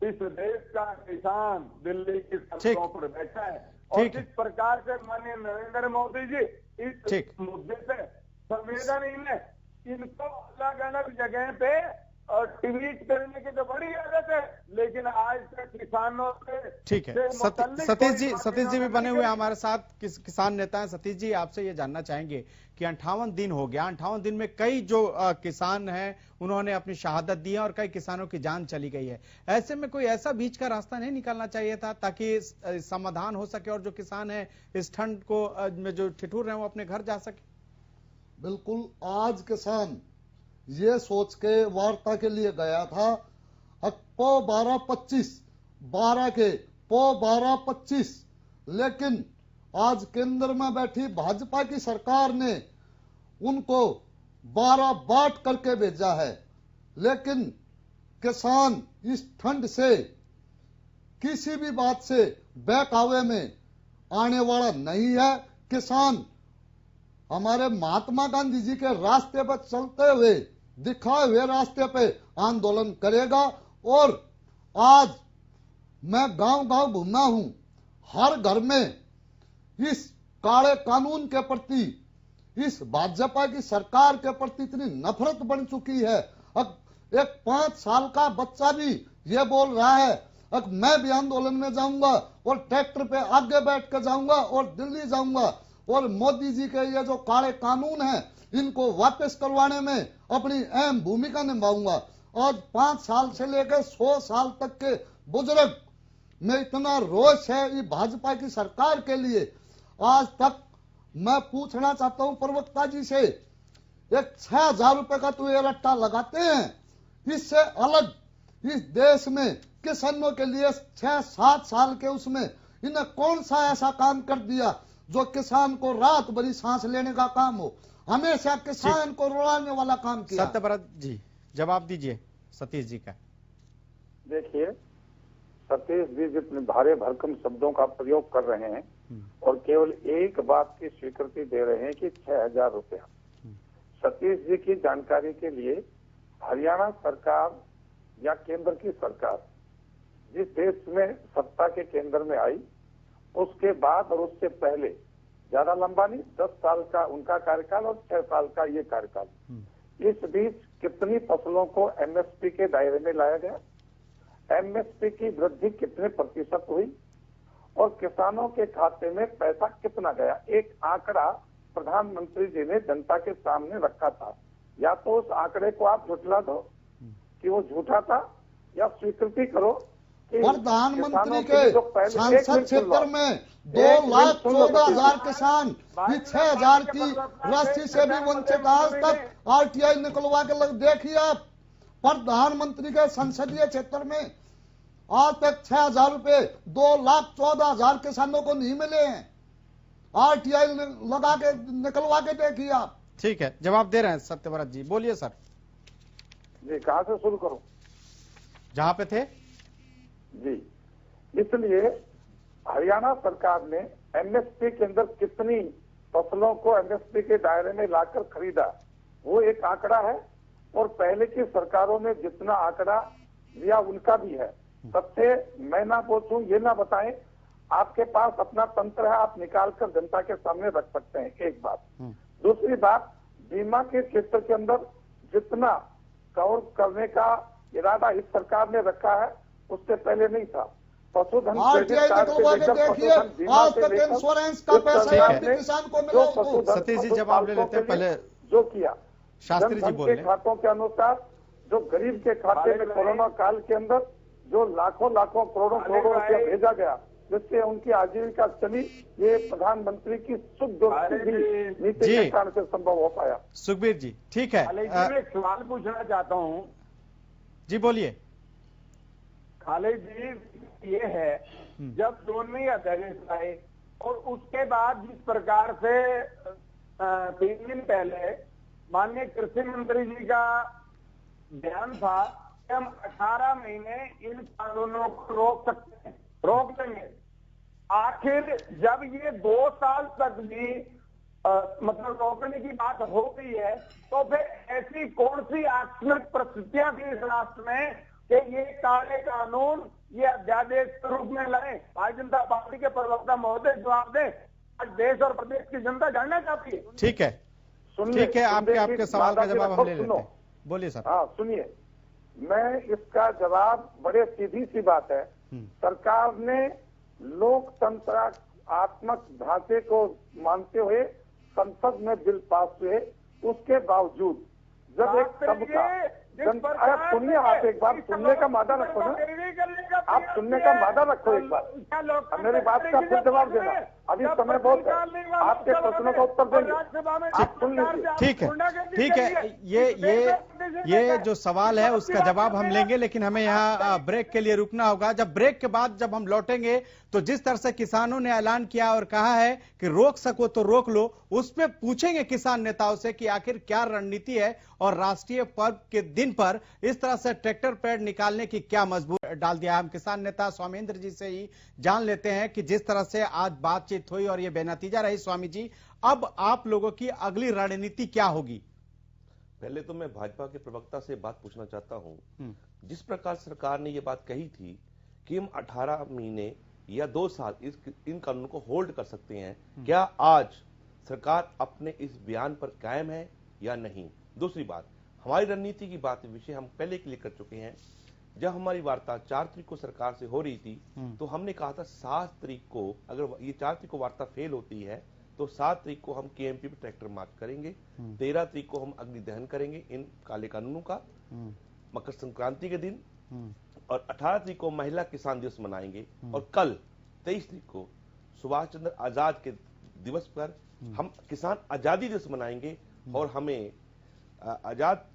Speaker 12: इस देश का किसान दिल्ली की सड़कों पर बैठा है, और जिस प्रकार से माननीय नरेंद्र मोदी जी इस मुद्दे पे संवेदनहीन है, इनको अलग अलग जगह पे और ट्वीट करने की तो बड़ी आदत है, लेकिन आज तक किसानों से
Speaker 2: ठीक है। सतीश जी भी बने हुए हमारे साथ, किसान नेता हैं। सतीश जी, आपसे ये जानना चाहेंगे कि 58 दिन हो गया, 58 दिन में कई जो किसान हैं उन्होंने अपनी शहादत दी है और कई किसानों की जान चली गई है। ऐसे में कोई ऐसा बीच का रास्ता नहीं निकालना चाहिए था ताकि समाधान हो सके और जो किसान है इस ठंड को में जो ठिठुर रहे हैं वो अपने घर जा सके?
Speaker 10: बिल्कुल, आज किसान ये सोच के वार्ता के लिए गया था, पो 12-25 12 के पो 12-25 लेकिन आज केंद्र में बैठी भाजपा की सरकार ने उनको 12 बांट करके भेजा है। लेकिन किसान इस ठंड से किसी भी बात से बहकावे में आने वाला नहीं है। किसान हमारे महात्मा गांधी जी के रास्ते पर चलते हुए, दिखाए हुए रास्ते पे आंदोलन करेगा। और आज मैं गांव-गांव घूमा हूं, हर घर में इस काले कानून के प्रति, इस भाजपा की सरकार के प्रति इतनी नफरत बन चुकी है। अब एक 5 साल का बच्चा भी ये बोल रहा है अब मैं भी आंदोलन में जाऊंगा और ट्रैक्टर पे आगे बैठ कर जाऊंगा और दिल्ली जाऊंगा और मोदी जी के ये जो काले कानून हैं इनको वापस करवाने में अपनी अहम भूमिका निभाऊंगा। आज 5 साल से लेकर 100 साल तक के बुजुर्ग में इतना रोष है ये भाजपा की सरकार के लिए। आज तक मैं पूछना चाहता हूं प्रवक्ता जी से, एक 6,000 रुपए का तो ये रट्टा लगाते हैं, इससे अलग इस देश में किसानों के लिए 6-7 साल के उसमें इन्हें कौन सा ऐसा काम कर दिया जो किसान को रात भरी सांस लेने का काम हो? हमेशा किसान को रुलाने वाला काम किया।
Speaker 13: सत्यव्रत जी जवाब दीजिए सतीश जी का।
Speaker 9: देखिए, सतीश जी जितने भारे भरकम शब्दों का प्रयोग कर रहे हैं और केवल एक बात की स्वीकृति दे रहे हैं कि 6,000 रुपया। सतीश जी की जानकारी के लिए, हरियाणा सरकार या केंद्र की सरकार जिस देश में सत्ता के केंद्र में आई, उसके बाद और उससे पहले, ज्यादा लंबा नहीं, 10 साल का उनका कार्यकाल और 6 साल का ये कार्यकाल, इस बीच कितनी फसलों को एमएसपी के दायरे में लाया गया, एमएसपी की वृद्धि कितने प्रतिशत हुई और किसानों के खाते में पैसा कितना गया, एक आंकड़ा प्रधानमंत्री जी ने जनता के सामने रखा था। या तो उस आंकड़े को आप झुठला दो कि वो झूठा था, या स्वीकृति करो कि
Speaker 10: प्रधानमंत्री के संसद क्षेत्र में 2,14,000 किसान 6,000 की राशि से भी वंचित। आज तक आरटीआई निकलवा के लग देखिए आप, प्रधानमंत्री के संसदीय क्षेत्र में आज तक 6,000 रुपए 2,14,000 किसानों को नहीं मिले हैं। आरटीआई लगा के निकलवा के देखिए आप।
Speaker 13: ठीक है, जवाब दे रहे हैं सत्यव्रत जी, बोलिए सर।
Speaker 9: जी, कहां से शुरू करूं?
Speaker 13: जहां पे थे
Speaker 9: जी। इसलिए हरियाणा सरकार ने एमएसपी के अंदर कितनी फसलों को एमएसपी के दायरे में लाकर खरीदा, वो एक आंकड़ा है। और पहले की सरकारों ने जितना आंकड़ा दिया उनका भी है। सबसे मैं ना पूछूं, ये ना बताएं, आपके पास अपना तंत्र है, आप निकाल कर जनता के सामने रख सकते हैं, एक बात। दूसरी बात, बीमा के क्षेत्र के अंदर जितना कवर करने का इरादा इस सरकार ने रखा है उससे पहले नहीं था। पशुधन
Speaker 10: आरटीआई निकलवा के देखिए, आज तक इंश्योरेंस का पैसा किसान को मिला।
Speaker 13: सतीश जी जवाब ले लेते हैं पहले।
Speaker 9: जो किया
Speaker 13: शास्त्री जी बोल रहे हैं,
Speaker 9: खातों के अनुसार जो गरीब के खाते में कोरोना काल के अंदर जो लाखों करोड़ों रुपया भेजा गया, जिससे उनकी आजीविका चली, ये प्रधानमंत्री की नीति के कारण से संभव हो पाया।
Speaker 13: सुखबीर जी ठीक है,
Speaker 12: मैं एक सवाल पूछना चाहता हूँ।
Speaker 13: जी बोलिए।
Speaker 12: खालिद जी, ये है जब 2वीं अध्यादेश आए और उसके बाद जिस प्रकार से 3 दिन पहले माननीय कृषि मंत्री जी का बयान था कि हम 18 महीने इन कानूनों को रोक सकते हैं, रोक देंगे। आखिर जब ये 2 साल तक भी मतलब रोकने की बात हो गई है, तो फिर ऐसी कौन सी आकस्मिक परिस्थितियां थी इस राष्ट्र में कि ये काले कानून ये अध्यादेश के रूप में लाए? भारतीय जनता पार्टी के प्रवक्ता महोदय जवाब दें, आज देश और प्रदेश की जनता जानना चाहती है।
Speaker 13: ठीक है, ठीक है, आपके सवाल का जवाब हम ले लेते हैं। बोलिए सर।
Speaker 9: हाँ सुनिए, मैं इसका जवाब, बड़े सीधी सी बात है, सरकार ने लोकतंत्रात्मक ढांचे को मानते हुए संसद में बिल पास हुए, उसके बावजूद जब एक सबका सुनिए, आप एक बार सुनने का मादा रखो ना। आप सुनने का वादा रखो एक बार, मेरी बात का फिर जवाब देना। अभी समय बहुत है, आपके प्रश्नों का उत्तर देंगे, आप सुन लीजिए।
Speaker 2: ठीक है, ये जो सवाल है उसका जवाब हम लेंगे, लेकिन हमें यहाँ ब्रेक के लिए रुकना होगा। जब ब्रेक के बाद जब हम लौटेंगे तो जिस तरह से किसानों ने ऐलान किया और कहा है कि रोक सको तो रोक लो, उस पे पूछेंगे किसान नेताओं से कि आखिर क्या रणनीति है और राष्ट्रीय पर्व के दिन पर इस तरह से ट्रैक्टर पैड निकालने की क्या मजबूर डाल दिया। हम किसान नेता स्वामेंद्र जी से ही जान लेते हैं कि जिस तरह से आज बातचीत हुई और ये बेनतीजा रही, स्वामी जी, अब आप लोगों की अगली रणनीति क्या होगी?
Speaker 8: पहले तो मैं भाजपा के प्रवक्ता से बात पूछना चाहता हूं, जिस प्रकार सरकार ने ये बात कही थी कि हम 18 महीने या 2 साल इन कानून को होल्ड कर सकते हैं, क्या आज सरकार अपने इस बयान पर कायम है या नहीं? दूसरी बात, हमारी रणनीति की बात विषय हम पहले क्लियर कर चुके हैं। जब हमारी वार्ता 4 तारीख को सरकार से हो रही थी तो हमने कहा था 7 तारीख को, अगर ये 4 तारीख को वार्ता फेल होती है तो 7 तारीख को हम केएमपी पे ट्रैक्टर मार्च करेंगे, 13 तारीख को हम अग्नि दहन करेंगे इन काले कानूनों का मकर संक्रांति के दिन, और 18 तारीख को महिला किसान दिवस मनाएंगे, और कल 23 तारीख को सुभाष चंद्र आजाद के दिवस पर हम किसान आजादी दिवस मनाएंगे। और हमें आजाद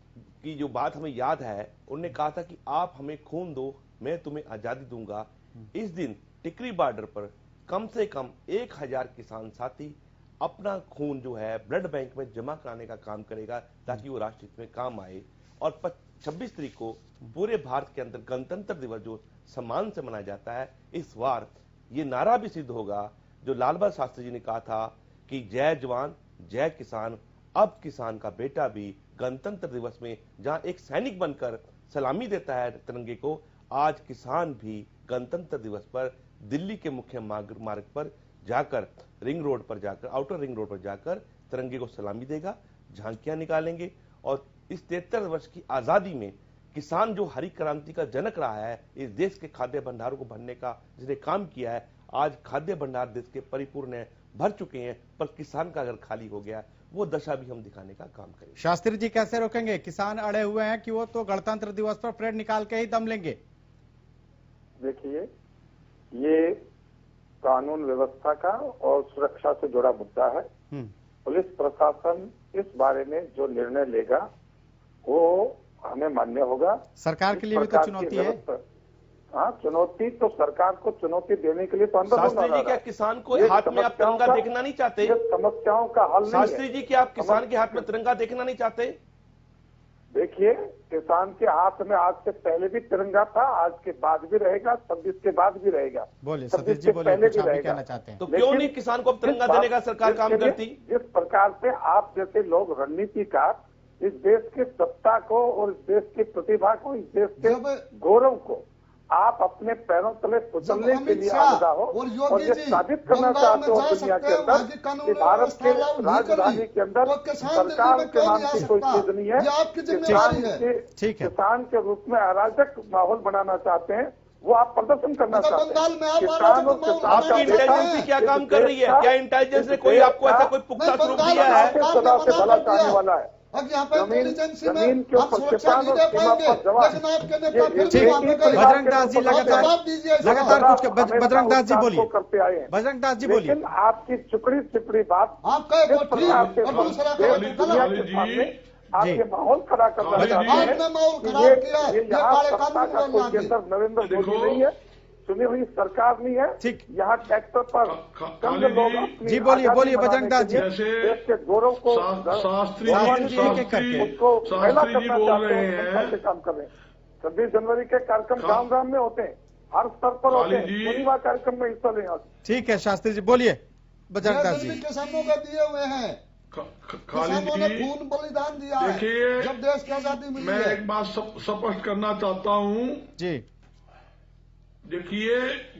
Speaker 8: की जो बात हमें याद है, उन्होंने कहा था कि आप हमें खून दो, मैं तुम्हें आजादी दूंगा। इस दिन टिकरी बॉर्डर पर कम से कम 1000 किसान साथी अपना खून जो है ब्लड बैंक में जमा कराने का काम करेगा ताकि वो राष्ट्र हित में काम आए। और 26 तारीख को पूरे भारत के अंदर गणतंत्र दिवस जो सम्मान से मनाया जाता है, इस बार ये नारा भी सिद्ध होगा जो लाल बहादुर शास्त्री जी ने कहा था कि जय जवान जय किसान। अब किसान का बेटा भी गणतंत्र दिवस में जहां एक सैनिक बनकर सलामी देता है तिरंगे को, आज किसान भी गणतंत्र दिवस पर दिल्ली के मुख्य मार्ग पर जाकर रिंग रोड पर जाकर आउटर रिंग रोड पर जाकर तिरंगे को सलामी देगा, झांकियां निकालेंगे। और इस 73 वर्ष की आजादी में किसान जो हरी क्रांति का जनक रहा है, इस देश के खाद्य भंडारों को भरने का जिसने काम किया है, आज खाद्य भंडार देश के परिपूर्ण है, भर चुके हैं, पर किसान का अगर खाली हो गया वो दशा भी हम दिखाने का काम करेंगे।
Speaker 2: शास्त्री जी कैसे रोकेंगे? किसान अड़े हुए हैं कि वो तो गणतंत्र दिवस पर परेड निकाल के ही दम लेंगे।
Speaker 9: देखिए, ये कानून व्यवस्था का और सुरक्षा से जुड़ा मुद्दा है। पुलिस प्रशासन इस बारे में जो निर्णय लेगा वो हमें मान्य होगा।
Speaker 2: सरकार के लिए भी तो चुनौती है।
Speaker 9: हाँ, चुनौती तो सरकार को चुनौती देने के लिए तो अंदर
Speaker 8: शास्त्री जी, क्या किसान को हाथ में आप तिरंगा देखना नहीं चाहते?
Speaker 9: समस्याओं का हल नहीं है।
Speaker 8: शास्त्री जी, क्या आप किसान के हाथ में तिरंगा देखना नहीं चाहते?
Speaker 9: देखिए, किसान के हाथ में आज से पहले भी तिरंगा था, आज के बाद भी रहेगा, 26 के बाद भी रहेगा।
Speaker 2: बोलिए सतीश जी, बोलिए, कुछ आप भी कहना चाहते हैं?
Speaker 8: तो क्यों नहीं किसान को अब तिरंगा देने का सरकार काम करती?
Speaker 9: जिस प्रकार से आप जैसे लोग रणनीतिकार इस देश की सत्ता को और इस देश की प्रतिभा को, इस देश के गौरव को आप अपने पैरों तले कुचलने के लिए आमदा हो और ये साबित करना चाहते हो दुनिया के अंदर कि भारत के राजधानी के अंदर सरकार के नाम की कोई चीज नहीं है, किसान के रूप में अराजक माहौल बनाना चाहते हैं, वो आप प्रदर्शन करना चाहते हैं।
Speaker 8: आपकी इंटेलिजेंस क्या काम कर रही है? क्या इंटेलिजेंस ने कोई आपको ऐसा कोई पुख्ता सबूत दिया है?
Speaker 9: सदा से भला चाहने वाला है।
Speaker 10: अब यहाँ पे इंटेलिजेंसी में
Speaker 9: जमीन के ऊपर किसान और सीमा पर जवान।
Speaker 2: बजरंग दास जी लगातार कुछ बजरंग दास जी बोलिए,
Speaker 9: करते आए हैं।
Speaker 2: बजरंग दास जी बोलिए।
Speaker 9: लेकिन आपकी चुपड़ी चिपड़ी बात
Speaker 10: आपका
Speaker 9: आपके माहौल खड़ा करना चाहते हैं। नरेंद्र मोदी नहीं है, चुनी हुई सरकार नहीं है।
Speaker 2: ठीक,
Speaker 9: यहाँ ट्रैक्टर पर चंद लोग
Speaker 2: जी बोलिए बजरंग दास जी।
Speaker 9: देश के गौरव को
Speaker 11: शास्त्री जी बोल रहे हैं,
Speaker 9: काम कर रहे हैं। 26 जनवरी के कार्यक्रम गाँव गाँव में होते हैं, हर स्तर पर होते हैं, पूर्णिमा कार्यक्रम में हिस्सा लें। ठीक
Speaker 2: है शास्त्री जी, बोलिए बजरंग दास जी।
Speaker 10: किसानों को दिए हुए हैं, किसानों ने खून बलिदान दिया है।
Speaker 11: देखिए,
Speaker 10: जब देश की आजादी मिली
Speaker 11: मैं एक बात स्पष्ट करना चाहता हूँ
Speaker 2: जी।
Speaker 11: देखिए,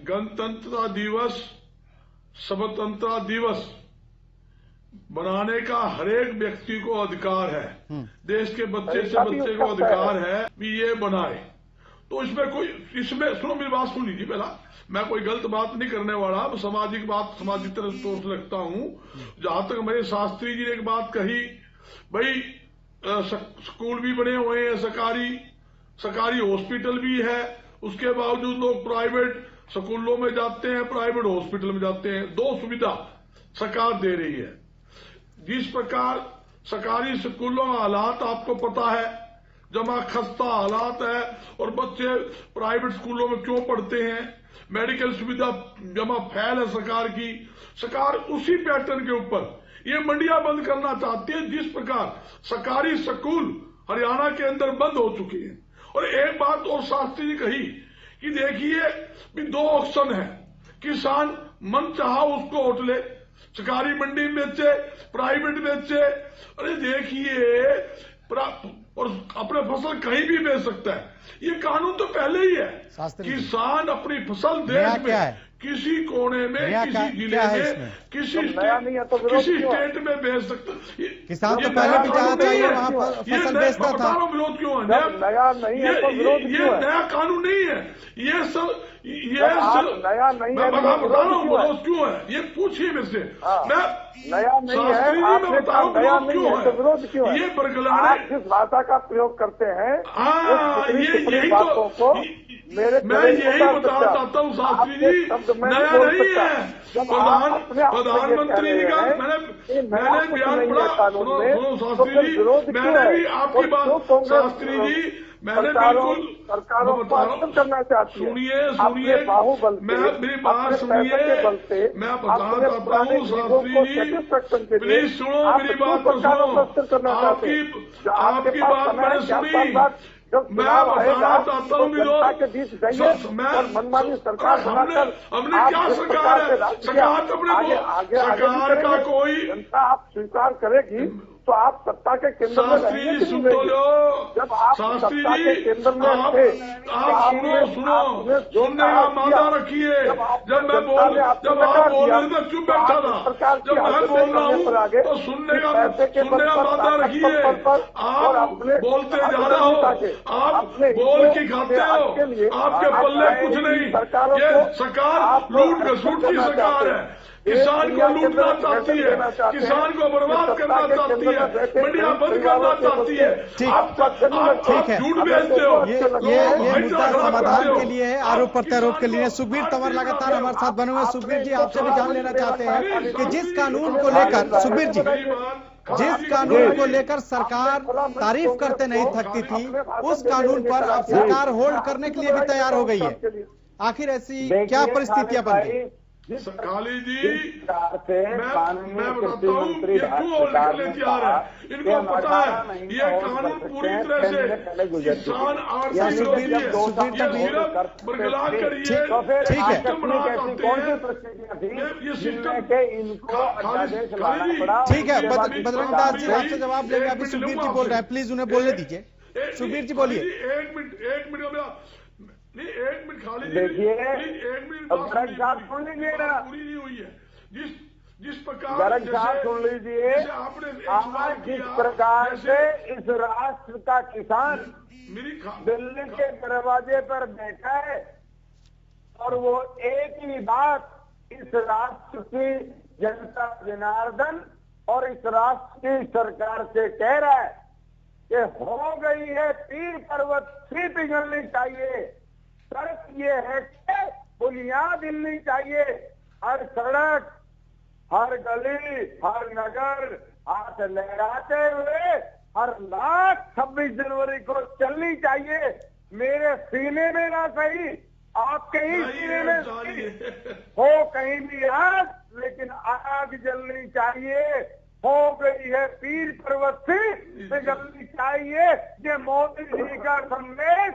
Speaker 11: गणतंत्र दिवस स्वतंत्रता दिवस बनाने का हरेक व्यक्ति को अधिकार है। देश के बच्चे से बच्चे को अधिकार है कि ये बनाए। तो इसमें सुनो मेरी बात सुन लीजिए पहला। मैं कोई गलत बात नहीं करने वाला, सामाजिक बात सामाजिक तरह तौर से रखता हूँ। जहां तक मेरे शास्त्री जी ने एक बात कही, भाई स्कूल भी बने हुए हैं, सरकारी हॉस्पिटल भी है, उसके बावजूद लोग प्राइवेट स्कूलों में जाते हैं, प्राइवेट हॉस्पिटल में जाते हैं। 2 सुविधा सरकार दे रही है। जिस प्रकार सरकारी स्कूलों का हालात आपको पता है, जमा खस्ता हालात है, और बच्चे प्राइवेट स्कूलों में क्यों पढ़ते हैं, मेडिकल सुविधा जमा फैल है सरकार की। सरकार उसी पैटर्न के ऊपर ये मंडियां बंद करना चाहती है जिस प्रकार सरकारी स्कूल हरियाणा के अंदर बंद हो चुके हैं। और एक बात और शास्त्री जी कही कि देखिए भी 2 ऑप्शन है, किसान मन चाहा उसको वोट ले, सरकारी मंडी में बेचे, प्राइवेट बेचे। अरे देखिए और अपने फसल कहीं भी बेच सकता है। ये कानून तो पहले ही है। किसान अपनी फसल देश में किसी कोने में, किसी जिले में, किसी स्टेट में बेच सकता।
Speaker 2: किसान तो पहले भी जहाँ चाहिए वहाँ फसल बेचता था।
Speaker 11: विरोध क्यों है?
Speaker 12: नया नहीं है तो विरोध क्यों है?
Speaker 11: नया कानून नहीं है ये सब।
Speaker 12: नया नहीं है
Speaker 11: बता रहा हूँ विरोध क्यों है, ये पूछिए मेरे से। मैं
Speaker 12: नया नहीं है, आपने कहा नया नहीं है तो विरोध क्यों है?
Speaker 11: ये
Speaker 12: आप जिस भाषा का प्रयोग करते हैं
Speaker 11: यही
Speaker 12: बातों को
Speaker 11: मैं यही बताना चाहता हूँ शास्त्री जी, नया नहीं है। प्रधानमंत्री जी का मैंने बयान पढ़ा। सुनो शास्त्री जी, मैंने भी आपकी बात, शास्त्री जी मैंने बिल्कुल
Speaker 12: करना चाहती है।
Speaker 11: सुनिए
Speaker 12: बाहुबल
Speaker 11: मेरी बात सुनिए, मैं बताना चाहता हूँ शास्त्री जी, प्लीज सुनो मेरी बात तो सुनो। आपकी बात मैंने सुनी, मैं बताना चाहता हूँ
Speaker 12: मनमानी सरकार
Speaker 11: हमने क्या सरकार है, सरकार तो अपने सरकार का कोई
Speaker 12: जनता आप स्वीकार करेगी तो आप सत्ता के केंद्र में रहेंगे। जब आप सत्ता के केंद्र में थे
Speaker 11: आप सुनो सुनने का मादा रखिए। जब आप बोल रहे थे चुप बैठा था, जब मैं बोल रहा हूँ तो सुनने का मादा रखिए। आप बोलते जा रहे हो, आप बोल के खाते हो, आपके पल्ले कुछ नहीं। ये सरकार लूट घसूट की सरकार है, किसान को लूटना चाहती है, किसान को बर्बाद करना चाहती है, मंडियां बंद करना चाहती है।
Speaker 2: ठीक है,
Speaker 11: झूठ बेचते हो।
Speaker 2: ये मुद्दा समाधान के लिए है, आरोप प्रत्यारोप के लिए। सुखबीर तंवर लगातार हमारे साथ बने हुए। सुखबीर जी, आपसे भी जान लेना चाहते हैं कि जिस कानून को लेकर, सुखबीर जी, जिस कानून को लेकर सरकार तारीफ करते नहीं थकती थी, उस कानून पर अब सरकार होल्ड करने के लिए भी तैयार हो गई है। आखिर ऐसी क्या परिस्थितियां बन गई?
Speaker 11: काली जी मैं बताता हूँ ये क्यों होल्ड करने तैयार है। इनको पता है ये कानून पूरी तरह से किसान आर्थिक विरोधी है, बरगला करिए।
Speaker 2: ठीक है,
Speaker 11: ये सिस्टम
Speaker 2: ठीक है। बजरंग दास जी आपसे जवाब लेंगे। अभी सुखबीर जी बोल रहे हैं, प्लीज उन्हें बोलने दीजिए। सुखबीर जी बोलिए।
Speaker 11: एक मिनट नहीं, 1 मिनट खाली
Speaker 12: देखिए,
Speaker 11: पूरी नहीं हुई है। जिस प्रकार
Speaker 12: सुन लीजिए, आज जिस प्रकार से इस राष्ट्र का किसान दिल्ली के दरवाजे पर बैठा है और वो एक ही बात इस राष्ट्र की जनता जनार्दन और इस राष्ट्र की सरकार से कह रहा है कि हो गई है पीर पर्वत सी पिघलनी चाहिए। शर्त ये है कि बुनियाद हिलनी चाहिए। हर सड़क, हर गली, हर नगर हाथ लहराते हुए हर लाख 26 जनवरी को चलनी चाहिए। मेरे सीने में ना सही, आपके ही सीने में सही हो, कहीं भी आग, लेकिन आग जलनी चाहिए। हो गई है पीर पर्वत से पिघलनी चाहिए। ये मोदी जी का संदेश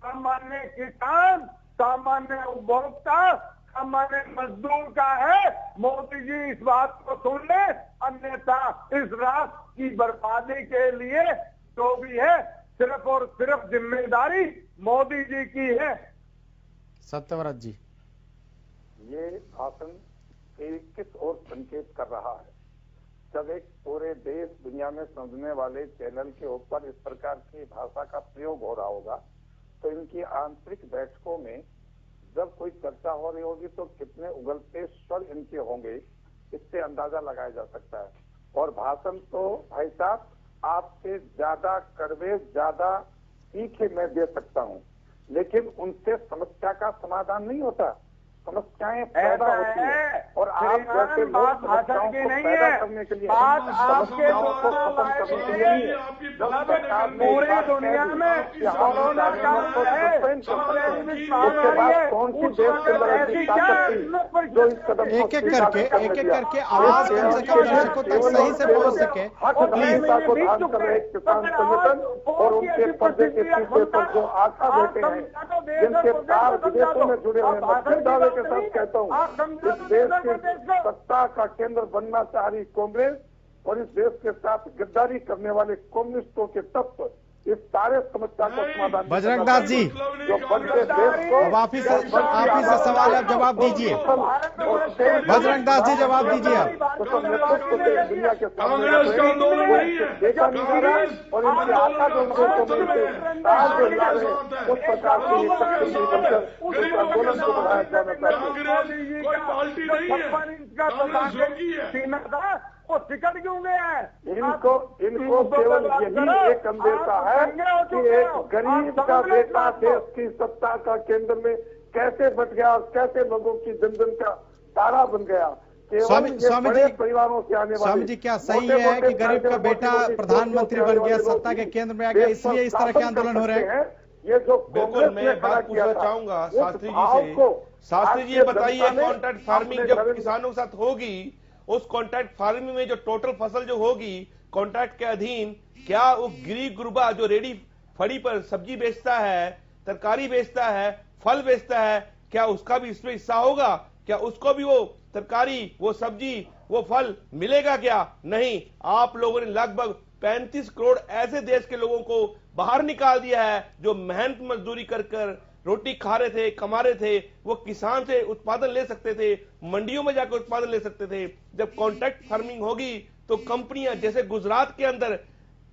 Speaker 12: सामान्य किसान, सामान्य उपभोक्ता, सामान्य मजदूर का है। मोदी जी इस बात को सुन ले, अन्यथा इस राष्ट्र की बर्बादी के लिए जो भी है सिर्फ और सिर्फ जिम्मेदारी मोदी जी की है।
Speaker 2: सत्यव्रत जी,
Speaker 9: ये भाषण किस ओर संकेत कर रहा है? जब एक पूरे देश दुनिया में समझने वाले चैनल के ऊपर इस प्रकार की भाषा का प्रयोग हो रहा होगा तो इनकी आंतरिक बैठकों में जब कोई चर्चा हो रही होगी तो कितने उगलते स्वर इनके होंगे, इससे अंदाजा लगाया जा सकता है। और भाषण तो भाई साहब आपसे ज्यादा कड़वे, ज्यादा तीखे मैं दे सकता हूँ। लेकिन उनसे समस्या का समाधान नहीं होता, समस्याएं पैदा होती है। और आप जैसे लोग समस्याओं को पैदा करने के लिए, समस्याओं को खत्म करने के लिए नहीं है। जब सरकार ने
Speaker 12: पूरी दुनिया में कोरोना काल है,
Speaker 9: उसके बाद कौन सी देश के अंदर ऐसी ताकत थी जो इस कदम
Speaker 2: एक एक करके आवाज कम से कम दर्शकों तक सही से पहुंच सके।
Speaker 9: हकदारिता को धारण कर रहे किसान संगठन और उनके पर्दे के पीछे पर जो आशा बैठे हैं, जिनके तार विदेशों में जुड़े हुए हैं, मैं दावे के साथ कहता हूँ, इस देश की सत्ता का केंद्र बनना चाह रही कांग्रेस और इस देश के साथ गद्दारी करने वाले कम्युनिस्टों के तत्व इस सारे समस्या को समाधान।
Speaker 2: बजरंग दास जी,
Speaker 9: जो बनते देश को,
Speaker 2: अब आप ही से सवाल आप जवाब दीजिए। बजरंग दास जी जवाब दीजिए आप।
Speaker 9: दुनिया के सामने देखा नहीं जा रहा और इनकी आशा जो उस प्रकार की आंदोलन को बढ़ाया जाना चाहिए।
Speaker 12: वो टिकट क्यों गया है?
Speaker 9: इनको केवल यही एक अंदेशा है कि एक गरीब का बेटा देश की सत्ता का केंद्र में कैसे बच गया और कैसे लोगों की जन का तारा बन गया।
Speaker 2: स्वामी जी,
Speaker 9: परिवारों से आने वाले
Speaker 2: स्वामी जी, क्या सही है कि गरीब का बेटा प्रधानमंत्री बन गया, सत्ता के केंद्र में आ गया, इसलिए इस तरह के आंदोलन हो रहे हैं?
Speaker 9: ये जो
Speaker 8: बिल्कुल, मैं बात पूछना चाहूंगा शास्त्री जी से। शास्त्री जी ये बताइए, कॉन्ट्रैक्ट फार्मिंग जब किसानों के साथ होगी, उस कॉन्ट्रैक्ट फार्मिंग में जो टोटल फसल जो होगी कॉन्ट्रैक्ट के अधीन, क्या वो गरीब गुरबा जो रेडी फड़ी पर सब्जी बेचता है, तरकारी बेचता है, फल बेचता है, क्या उसका भी इसमें हिस्सा होगा? क्या उसको भी वो तरकारी, वो सब्जी, वो फल मिलेगा? क्या नहीं। आप लोगों ने लगभग 35 करोड़ ऐसे देश के लोगों को बाहर निकाल दिया है जो मेहनत मजदूरी कर रोटी खा रहे थे, कमा रहे थे। वो किसान से उत्पादन ले सकते थे, मंडियों में जाकर उत्पादन ले सकते थे। जब कॉन्ट्रैक्ट फार्मिंग होगी तो कंपनियां, जैसे गुजरात के अंदर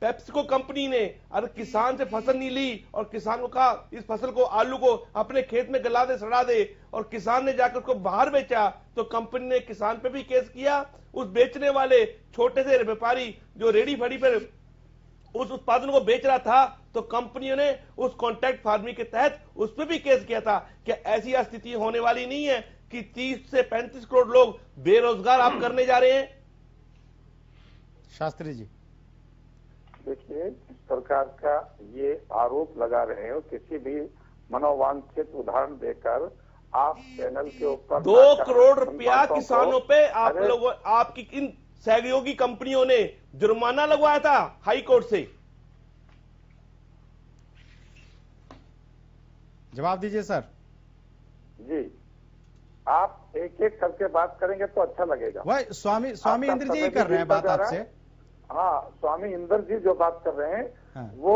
Speaker 8: पेप्सिको कंपनी ने अगर किसान से फसल नहीं ली और किसान को कहा इस फसल को, आलू को अपने खेत में गला दे, सड़ा दे, और किसान ने जाकर उसको बाहर बेचा, तो कंपनी ने किसान पे भी केस किया। उस बेचने वाले छोटे से व्यापारी जो रेडी फड़ी पर उस उत्पादन को बेच रहा था, तो कंपनियों ने उस कॉन्ट्रैक्ट फार्मिंग के तहत उस पर भी केस किया था। क्या ऐसी स्थिति होने वाली नहीं है कि 30 से 35 करोड़ लोग बेरोजगार आप करने जा रहे हैं?
Speaker 2: शास्त्री जी,
Speaker 9: देखिए, सरकार का ये आरोप लगा रहे हो, किसी भी मनोवांछित उदाहरण देकर आप चैनल के ऊपर
Speaker 8: 2 करोड़ रुपया किसानों पे आप लोगों, आपकी इन सहयोगी कंपनियों ने जुर्माना लगवाया था हाई कोर्ट से।
Speaker 2: जवाब दीजिए सर।
Speaker 9: जी, आप एक एक करके बात करेंगे तो अच्छा लगेगा।
Speaker 2: वही स्वामी इंद्र जी कर रहे हैं बात आपसे।
Speaker 9: हाँ, स्वामी इंद्र जी जो बात कर रहे हैं, हाँ। वो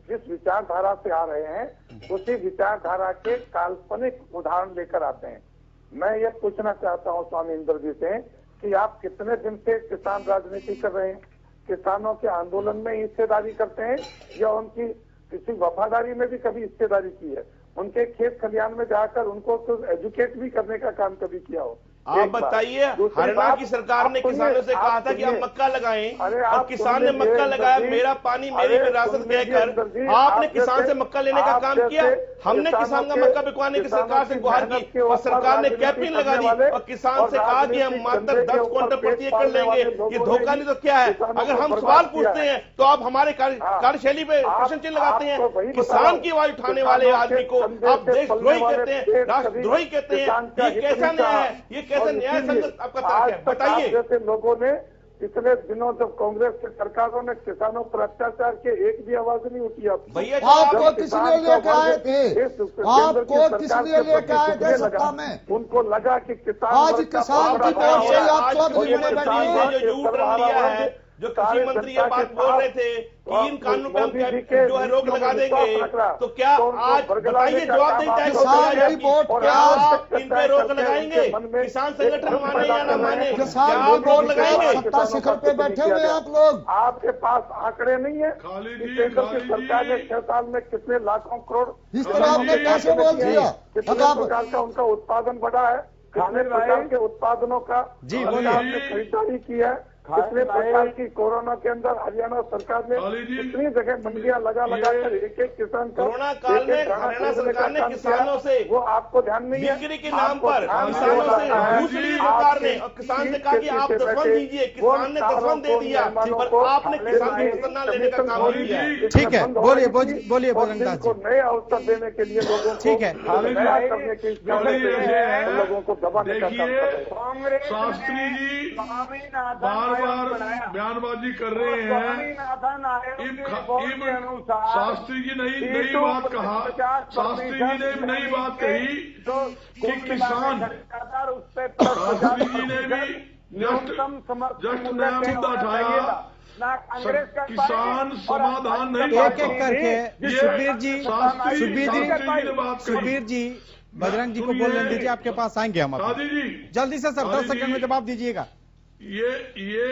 Speaker 9: जिस विचारधारा से आ रहे हैं उसी विचारधारा के काल्पनिक उदाहरण लेकर आते हैं। मैं ये पूछना चाहता हूँ स्वामी इंद्र जी से कि आप कितने दिन से किसान राजनीति कर रहे हैं? किसानों के आंदोलन में हिस्सेदारी करते हैं या उनकी किसी वफादारी में भी कभी हिस्सेदारी की है? उनके खेत खलियान में जाकर उनको तो एजुकेट भी करने का काम कभी किया हो?
Speaker 8: आप बताइए, हरियाणा की सरकार ने किसानों से कहा था कि आप मक्का लगाएं, और किसान ने मक्का लगाया, मेरा पानी मेरी विरासत कहकर आपने किसान से मक्का लेने का काम किया। हमने किसान का मक्का बिकवाने की सरकार से गुहार की और सरकार ने कैपिंग लगा दी और किसान से कहा कि हम मात्र 10 क्विंटल प्रति एकड़ लेंगे। ये धोखा नहीं तो क्या है? अगर हम सवाल पूछते हैं तो आप हमारे कार्यशैली पे प्रश्न चिन्ह लगाते हैं। किसान की आवाज उठाने वाले आदमी को आप देशद्रोही कहते हैं, राष्ट्रद्रोही कहते हैं। ये कैसा न्याय है? ये कैसे न्याय संगत आपका तर्क है? बताइए।
Speaker 9: जैसे लोगों ने पिछले दिनों जब कांग्रेस की सरकारों ने किसानों पर अत्याचार के एक भी आवाज नहीं उठी।
Speaker 10: आपको किस लिए लेकर आए थे? आपको किस लिए लेकर आए थे सत्ता में?
Speaker 9: उनको लगा कि किसान
Speaker 10: आज किसान की वोट से आप चौधरी बने बैठे।
Speaker 8: जो कृषि मंत्री ये बात बोल रहे थे कि इन कानूनों पर जो है रोक लगा देंगे, तो क्या आज बताइए, जवाब दें, क्या आप इन पे रोक लगाएंगे? किसान संगठन माने या ना माने, क्या आप रोक लगाएंगे?
Speaker 10: सत्ता शिखर पे बैठे हुए आप लोग।
Speaker 9: आपके पास आंकड़े नहीं है केंद्र की सरकार ने 6 साल में कितने लाखों करोड़
Speaker 10: इस तरह आपने कैसे बोल दिया?
Speaker 9: कितने प्रकार का उनका उत्पादन बढ़ा है, कितने प्रकार के उत्पादनों का
Speaker 2: जी बोलिए,
Speaker 9: आपने खरीदारी की है, पिछले प्रकार की कोरोना के अंदर हरियाणा सरकार ने इतनी जगह मंडियां लगा कर एक एक किसान का
Speaker 8: कोरोना काल में हरियाणा सरकार ने किसानों से
Speaker 9: वो आपको ध्यान नहीं है,
Speaker 8: बिक्री के नाम पर किसानों से घूस ली सरकार ने, और किसान से कहा कि आप दसवन दीजिए, किसान ने दसवन दे दिया, पर आपने किसान से दसवन न लेने का काम किया।
Speaker 2: ठीक है, बोलिए बोलिए बजरंग दास
Speaker 9: को नए अवसर देने के लिए लोगों को
Speaker 2: ठीक है
Speaker 9: नया करने की लोगों को दबाने का काम कर रहे हैं।
Speaker 11: शास्त्री जी बार बयानबाजी कर रहे हैं। शास्त्री जी नई बात कहा, शास्त्री जी ने नई बात कही कि किसान, शास्त्री जी ने भी जस्ट नया मुद्दा उठाया, किसान समाधान नहीं।
Speaker 2: एक एक करके सुखबीर जी बजरंग जी को बोलने दीजिए, आपके पास आएंगे हम। जल्दी से सर 10 सेकंड में जवाब दीजिएगा।
Speaker 11: ये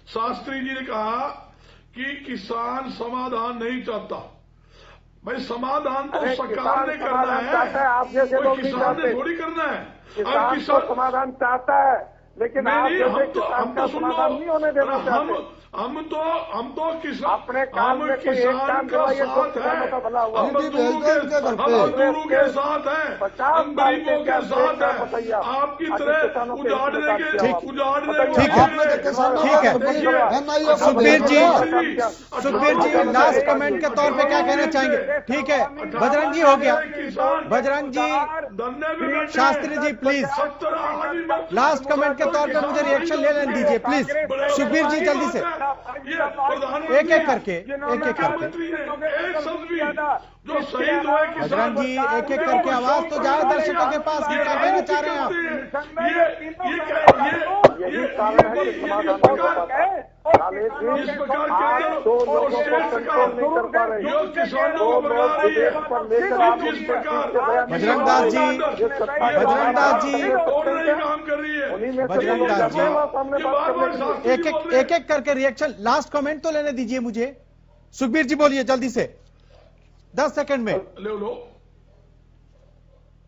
Speaker 11: शास्त्री जी ने कहा कि किसान समाधान नहीं चाहता। भाई समाधान तो सरकार ने करना है,
Speaker 9: आप जैसे लोग
Speaker 11: किसान ने थोड़ी करना है।
Speaker 9: किसान समाधान चाहता है, लेकिन आप जैसे किसान का समाधान नहीं होने देना चाहते।
Speaker 11: हम तो किसान
Speaker 9: अपने काम में
Speaker 11: किसान का साथ है, हम मजदूरों के साथ है, हम गरीबों के साथ है। आपकी तरह उजाड़ने के
Speaker 2: ठीक है। सुखबीर जी लास्ट कमेंट के तौर पे क्या कहना चाहेंगे? ठीक है बजरंग जी, हो गया। बजरंग जी, Shastri ji please last comment के तौर पे मुझे रिएक्शन ले लेने दीजिए प्लीज। सुखबीर जी जल्दी से एक एक करके
Speaker 11: जो शहीद हुए
Speaker 2: बजरंग जी, एक एक करके आवाज तो जाए दर्शकों के पास कि क्या कहना चाह रहे हैं आप?
Speaker 9: यही कारण है कि समाधान दो लोगों को कंट्रोल नहीं कर पा रहे।
Speaker 2: बजरंग दास जी एक एक करके रिएक्शन, लास्ट कमेंट तो लेने दीजिए मुझे। सुखबीर जी बोलिए जल्दी से 10 सेकंड में।
Speaker 11: ले लो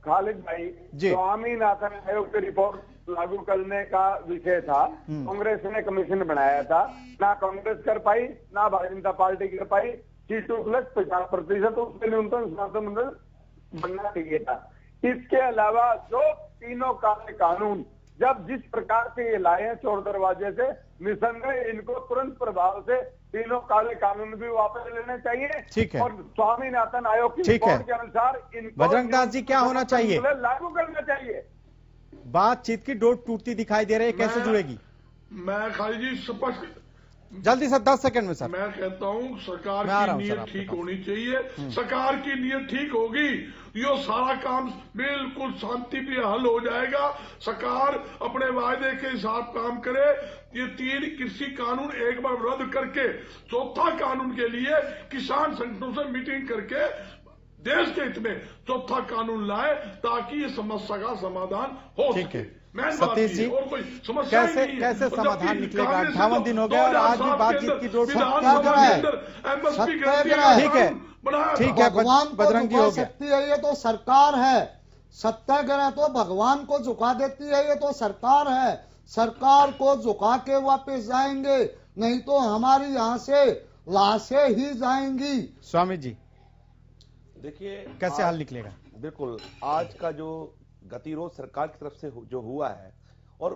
Speaker 12: खालिद भाई, स्वामीनाथन आयोग की रिपोर्ट लागू करने का विषय था। कांग्रेस ने कमीशन बनाया था, ना कांग्रेस कर पाई ना भारतीय जनता पार्टी कर पाई। C2+50%, उसमें न्यूनतम समर्थन मूल्य बनना चाहिए था। इसके अलावा जो तीनों काले कानून जब जिस प्रकार से ये लाए हैं चोर दरवाजे से, निसंदेह इनको तुरंत प्रभाव से तीनों काले कानून भी वापस लेने चाहिए।
Speaker 2: ठीक है।
Speaker 12: और स्वामीनाथन आयोग की रिपोर्ट के अनुसार इनको
Speaker 2: बजरंग दास जी क्या होना चाहिए?
Speaker 12: लागू करना चाहिए।
Speaker 2: बातचीत की डोर टूटती दिखाई दे रही है, कैसे जुड़ेगी?
Speaker 11: मैं खाली जी स्पष्ट
Speaker 2: जल्दी सर 10 सेकंड में सर।
Speaker 11: मैं कहता हूं सरकार की नीयत ठीक होनी चाहिए। सरकार की नीयत ठीक होगी, ये सारा काम बिल्कुल शांति प्रिय हल हो जाएगा। सरकार अपने वायदे के हिसाब काम करे। ये 3 कृषि कानून एक बार रद्द करके चौथा कानून के लिए किसान संगठनों से मीटिंग करके देश के हित में चौथा कानून लाए, ताकि ये समस्या का समाधान हो सके।
Speaker 2: सतीश जी, कैसे समाधान निकलेगा? 58 दिन हो गए और आज भी बातचीत की डोर ठीक है बजरंग जी, हो सकती
Speaker 10: है ये तो सरकार है। सत्याग्रह तो भगवान को झुका देती है, ये तो सरकार है। सरकार को झुका के वापस जाएंगे, नहीं तो हमारी यहाँ से लाशें ही जाएंगी।
Speaker 2: स्वामी जी
Speaker 8: देखिए
Speaker 2: कैसे हल निकलेगा?
Speaker 8: बिल्कुल, आज का जो गतिरोध सरकार की तरफ से जो हुआ है, और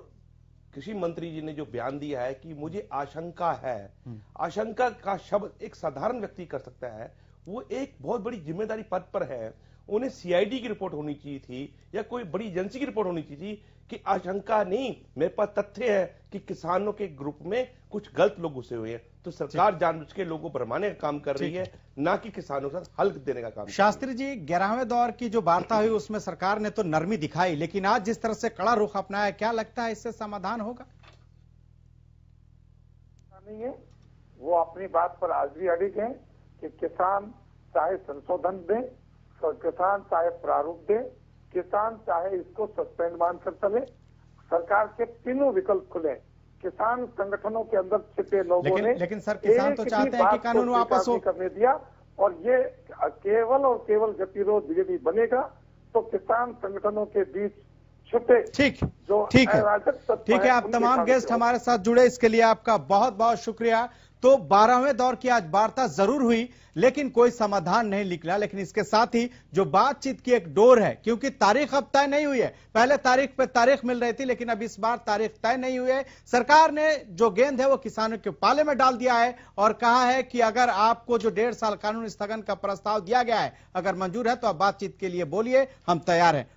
Speaker 8: कृषि मंत्री जी ने जो बयान दिया है कि मुझे आशंका है, आशंका का शब्द एक साधारण व्यक्ति कर सकता है। वो एक बहुत बड़ी जिम्मेदारी पद पर है, उन्हें सीआईडी की रिपोर्ट होनी चाहिए थी या कोई बड़ी एजेंसी की रिपोर्ट होनी चाहिए थी कि आशंका नहीं, मेरे पास तथ्य है कि किसानों के ग्रुप में कुछ गलत लोग घुसे हुए हैं। तो सरकार जानबूझ के लोगों को भरमाने का काम कर रही है, ना कि किसानों के साथ हल देने का काम।
Speaker 2: शास्त्री जी, 11वें दौर की जो वार्ता हुई उसमें सरकार ने तो नरमी दिखाई, लेकिन आज जिस तरह से कड़ा रुख अपनाया, क्या लगता है इससे समाधान होगा?
Speaker 9: नहीं है, वो अपनी बात पर आज भी अडिग है कि किसान चाहे संशोधन दे, किसान चाहे प्रारूप दे, किसान चाहे इसको सस्पेंड मानकर चले, सरकार के तीनों विकल्प खुले। किसान संगठनों के अंदर छिपे लोगों ने
Speaker 2: लेकिन सर किसान तो चाहते हैं कि कानून वापस हो
Speaker 9: करने दिया, और ये केवल और केवल गतिरोध यदि बनेगा तो किसान संगठनों के बीच छुपे
Speaker 2: ठीक
Speaker 9: जो
Speaker 2: ठीक है
Speaker 9: अराजक तत्व
Speaker 2: ठीक है। आप
Speaker 9: उनके
Speaker 2: तमाम
Speaker 9: सामने
Speaker 2: गेस्ट
Speaker 9: हो।
Speaker 2: हमारे साथ जुड़े, इसके लिए आपका बहुत बहुत शुक्रिया। तो 12वें दौर की आज वार्ता जरूर हुई, लेकिन कोई समाधान नहीं निकला। लेकिन इसके साथ ही जो बातचीत की एक डोर है, क्योंकि तारीख अब तय नहीं हुई है, पहले तारीख पे तारीख मिल रही थी, लेकिन अब इस बार तारीख तय नहीं हुई है। सरकार ने जो गेंद है वो किसानों के पाले में डाल दिया है और कहा है कि अगर आपको जो 1.5 साल कानून स्थगन का प्रस्ताव दिया गया है अगर मंजूर है तो आप बातचीत के लिए बोलिए, हम तैयार हैं।